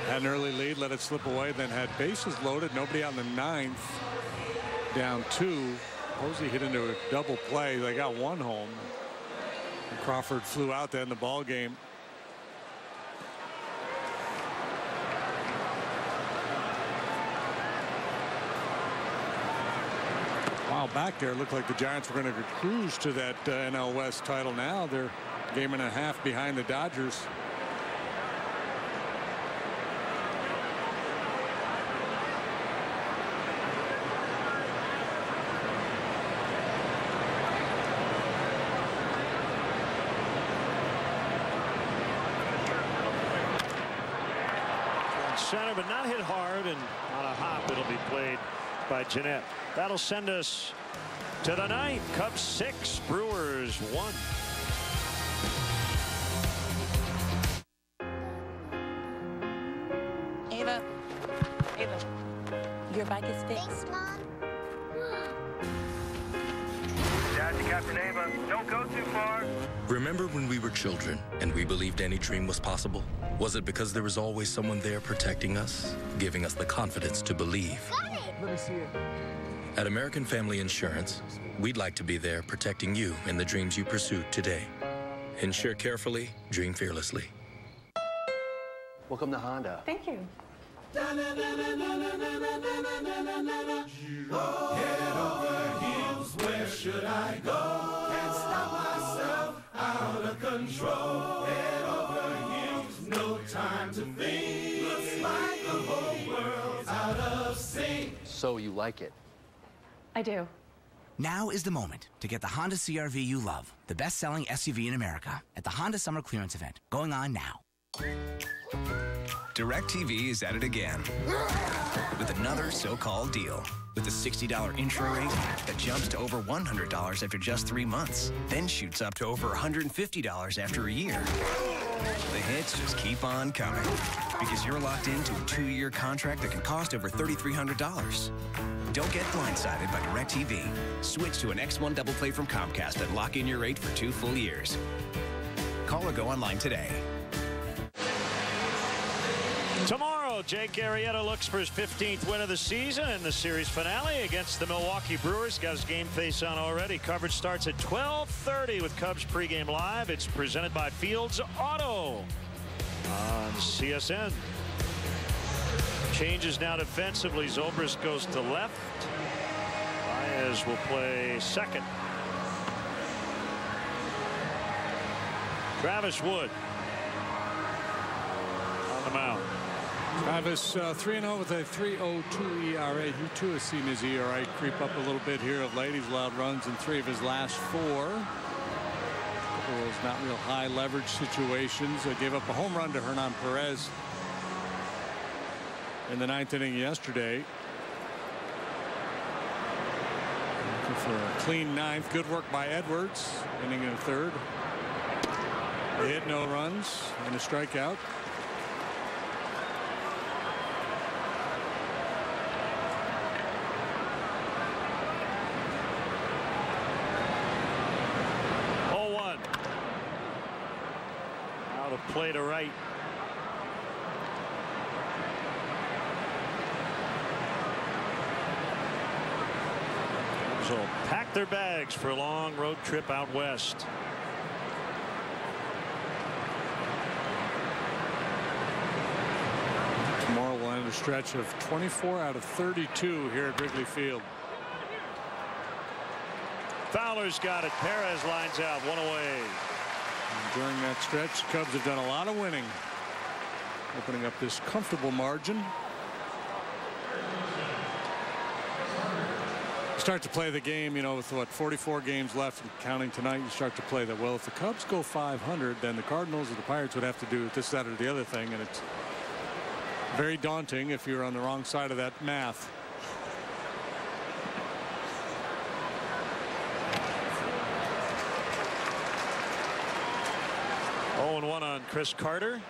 S2: Had an early lead, let it slip away, then had bases loaded, nobody on the ninth, down 2. Posey hit into a double play. They got one home. And Crawford flew out to end the ball game. Back there, looked like the Giants were going to cruise to that NL West title. Now they're a game and a half behind the Dodgers.
S1: Center, but not hit hard, and on a hop it'll be played by Jeanette. That'll send us to the ninth. Cubs 6, Brewers 1.
S7: Ava, your bike is fixed.
S20: Thanks, Mom. Dad to Captain Ava, don't go too far.
S17: Remember when we were children and we believed any dream was possible? Was it because there was always someone there protecting us, giving us the confidence to believe?
S20: Got it. Let me see it.
S17: At American Family Insurance, we'd like to be there protecting you in the dreams you pursue today. Insure carefully, dream fearlessly.
S21: Welcome to Honda.
S7: Thank you.
S12: Head over heels Where should I go? Can't stop myself, out of control. Head over heels, no time to think. Looks like the whole world's out of sync.
S21: So you like it?
S7: I do.
S9: Now is the moment to get the Honda CR-V you love, the best-selling SUV in America, at the Honda Summer Clearance Event, going on now.
S10: DirecTV is at it again with another so-called deal. With a $60 intro rate that jumps to over $100 after just 3 months, then shoots up to over $150 after a year. The hits just keep on coming because you're locked into a 2-year contract that can cost over $3,300. Don't get blindsided by DirecTV. Switch to an X1 Double Play from Comcast and lock in your rate for 2 full years. Call or go online today.
S1: Tomorrow, Jake Arrieta looks for his 15th win of the season in the series finale against the Milwaukee Brewers. Got his game face on already. Coverage starts at 12:30 with Cubs pregame live. It's presented by Fields Auto on CSN. Changes now defensively. Zobrist goes to left. Baez will play second. Travis Wood on the mound.
S2: Travis 3-0 with a 3.02 ERA. He too has seen his ERA creep up a little bit here of late. He's allowed runs in 3 of his last 4. Those not real high leverage situations. They gave up a home run to Hernan Perez in the 9th inning yesterday. Looking for a clean 9th. Good work by Edwards. Inning in the 3rd. They hit no runs and a strikeout.
S1: Play to right. So pack their bags for a long road trip out west.
S2: Tomorrow we'll end a stretch of 24 out of 32 here at Wrigley Field.
S1: Fowler's got it. Perez lines out, 1 away.
S2: During that stretch, Cubs have done a lot of winning, opening up this comfortable margin. Start to play the game, you know, with what, 44 games left and counting tonight. You start to play that. Well, if the Cubs go 500, then the Cardinals or the Pirates would have to do this, that, or the other thing, and it's very daunting if you're on the wrong side of that math.
S1: One on Chris Carter.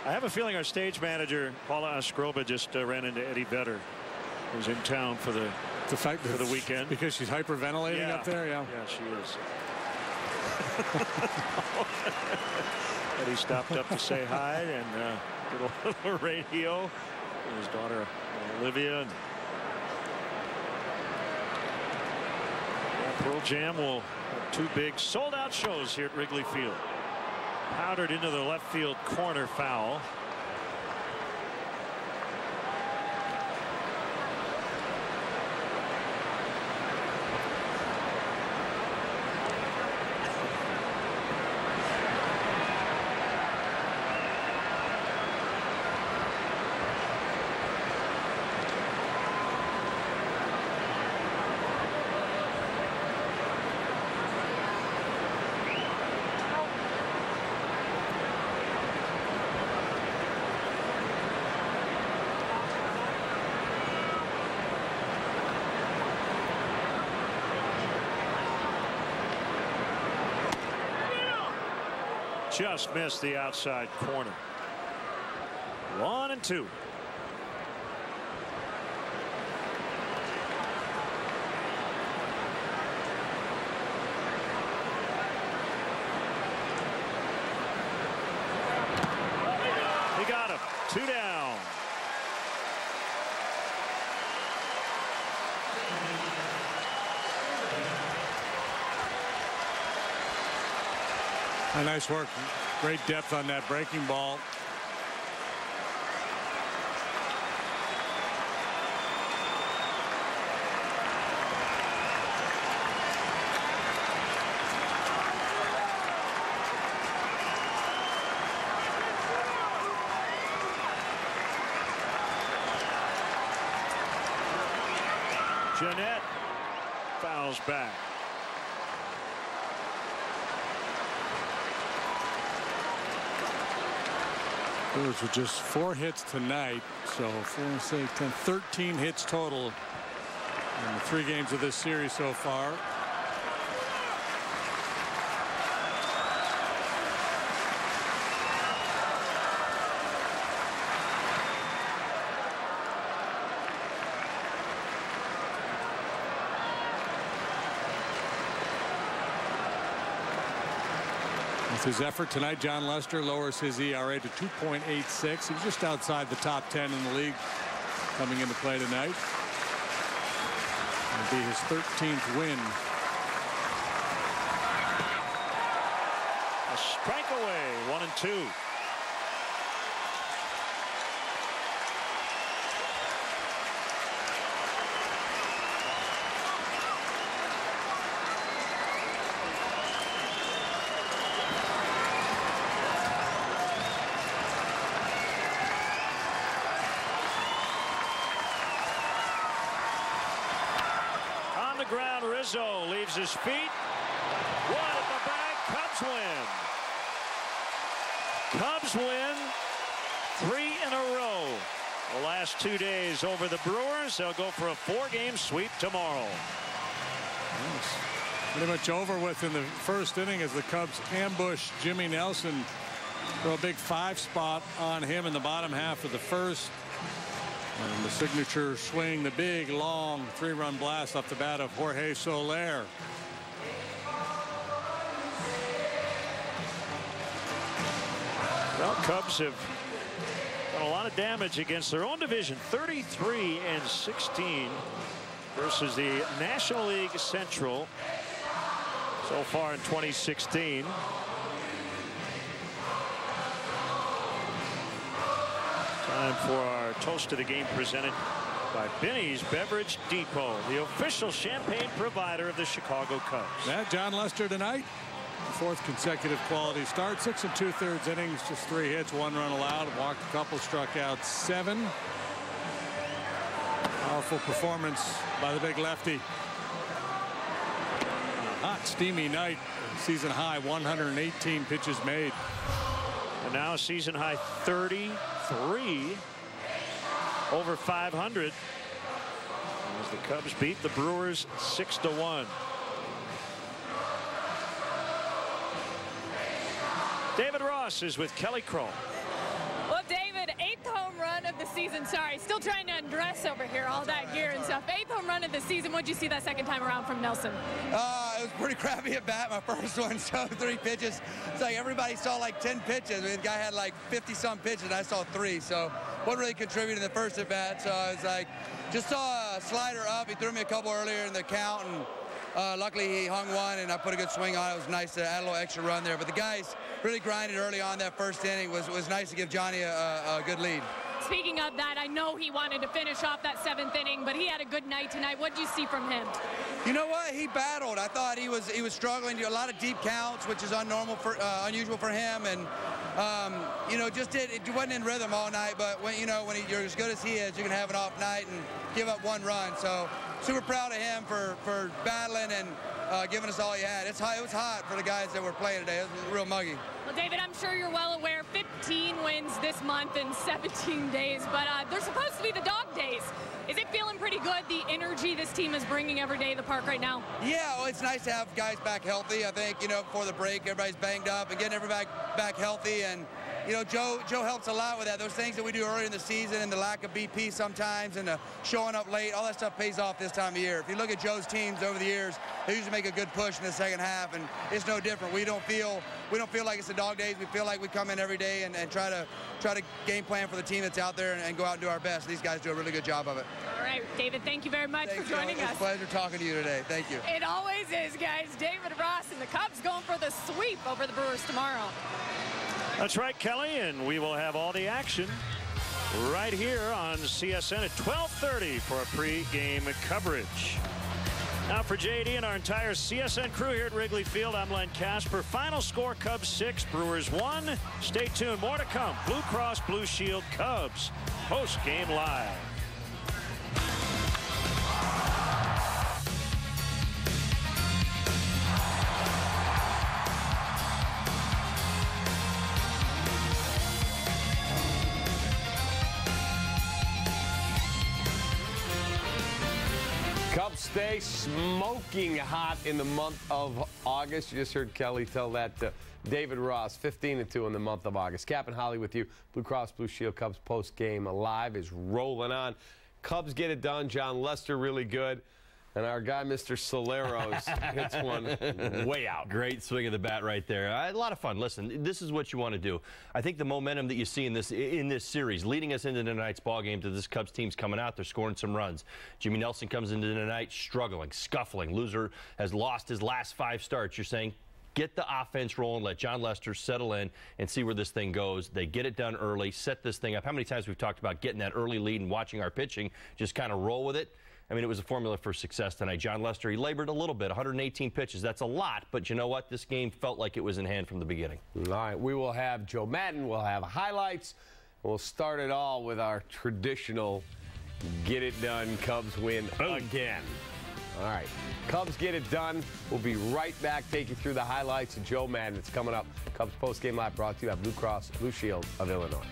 S1: I have a feeling our stage manager Paula Ostroba just ran into Eddie Vedder, who's in town for the weekend
S2: because she's hyperventilating up there. Yeah,
S1: she is. Eddie stopped up to say hi and did a little radio with his daughter Olivia. And Pearl Jam will have 2 big sold-out shows here at Wrigley Field. Powdered into the left field corner, foul. Just missed the outside corner. 1-2. He got him. 2 down.
S2: Nice work. Great depth on that breaking ball.
S1: Jeanette fouls back.
S2: Brewers with just 4 hits tonight, so 4, 6, 10, 13 hits total in the 3 games of this series so far. With his effort tonight, John Lester lowers his ERA to 2.86. He's just outside the top 10 in the league coming into play tonight. It'll be his 13th win.
S1: A strike away, 1-2. Ground, Rizzo leaves his feet. One at the bag. Cubs win. Cubs win 3 in a row. The last 2 days over the Brewers. They'll go for a 4-game sweep tomorrow.
S2: Pretty much over with in the first inning as the Cubs ambush Jimmy Nelson. Throw a big 5 spot on him in the bottom half of the first. And the signature swing, the big, long 3-run blast off the bat of Jorge Soler.
S1: Well, Cubs have done a lot of damage against their own division. 33-16 versus the National League Central so far in 2016. Time for our toast of the game presented by Benny's Beverage Depot, the official champagne provider of the Chicago Cubs.
S2: That John Lester tonight, 4th consecutive quality start, 6 2/3 innings, just 3 hits, 1 run allowed, walked a couple, struck out 7. Powerful performance by the big lefty. A hot, steamy night, season high 118 pitches made.
S1: And now season high 33 over 500 as the Cubs beat the Brewers 6-1. David Ross is with Kelly Crow.
S4: Well, David, 8th home run of the season. Sorry, still trying to undress over here, all that gear and stuff. 8th home run of the season. What'd you see that second time around from Nelson?
S7: It was pretty crappy at bat. My first one showed 3 pitches. It's like everybody saw like 10 pitches. I mean, the guy had like 50-some pitches, and I saw 3. So wasn't really contributing in the first at bat. So I was like, just saw a slider up. He threw me a couple earlier in the count, and luckily he hung one, and I put a good swing on it. It was nice to add a little extra run there. But the guys really grinded early on that first inning. It was nice to give Johnny a good lead.
S4: Speaking of that, I know he wanted to finish off that 7th inning, but he had a good night tonight. What did you see from him?
S7: You know what? He battled. I thought he was struggling to do a lot of deep counts, which is unusual for him, and you know, it wasn't in rhythm all night. But when you're as good as he is, you can have an off night and give up 1 run. So super proud of him for battling and giving us all he had. It was hot for the guys that were playing today. It was real muggy.
S4: Well, David, I'm sure you're well aware 15 wins this month in 17 days, but they're supposed to be the dog days. Is it feeling pretty good, the energy this team is bringing every day to the park right now? Yeah, well, it's nice to have guys back healthy. I think, before the break, everybody's banged up, and getting everybody back healthy. And, Joe helps a lot with that. Those things that we do earlier in the season and the lack of BP sometimes and showing up late, all that stuff pays off this time of year. If you look at Joe's teams over the years, they usually make a good push in the second half, and it's no different. We don't feel like it's the dog days. We feel like we come in every day and try to game plan for the team that's out there and go out and do our best. These guys do a really good job of it. All right, David, thank you very much for joining us. It's a pleasure talking to you today. Thank you. It always is, guys. David Ross and the Cubs going for the sweep over the Brewers tomorrow.
S1: That's right, Kelly, and we will have all the action right here on CSN at 12:30 for a pre-game coverage. Now for JD and our entire CSN crew here at Wrigley Field, I'm Len Casper. Final score, Cubs 6, Brewers 1. Stay tuned, more to come. Blue Cross Blue Shield Cubs post-game live.
S19: stay smoking hot in the month of August. You just heard Kelly tell that to David Ross, 15-2 in the month of August. Cap and Holly with you. Blue Cross Blue Shield Cubs post-game live is rolling on. Cubs get it done. John Lester really good. And our guy, Mr. Soleros, hits one way out.
S8: Great swing of the bat right there. A lot of fun. Listen, this is what you want to do. I think the momentum that you see in this series, leading us into tonight's ballgame to this Cubs team's coming out. They're scoring some runs. Jimmy Nelson comes into tonight struggling, scuffling. Loser has lost his last 5 starts. You're saying, get the offense rolling, let John Lester settle in and see where this thing goes. They get it done early, set this thing up. How many times we've talked about getting that early lead and watching our pitching just kind of roll with it? I mean, it was a formula for success tonight. John Lester, he labored a little bit, 118 pitches. That's a lot, but you know what? This game felt like it was in hand from the beginning.
S19: All right, we will have Joe Madden. We'll have highlights. We'll start it all with our traditional get it done, Cubs win again. All right, Cubs get it done. We'll be right back, take you through the highlights of Joe Madden. It's coming up. Cubs postgame live brought to you by Blue Cross Blue Shield of Illinois.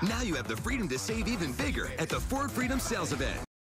S13: Now you have the freedom to save even bigger at the Ford Freedom Sales Event.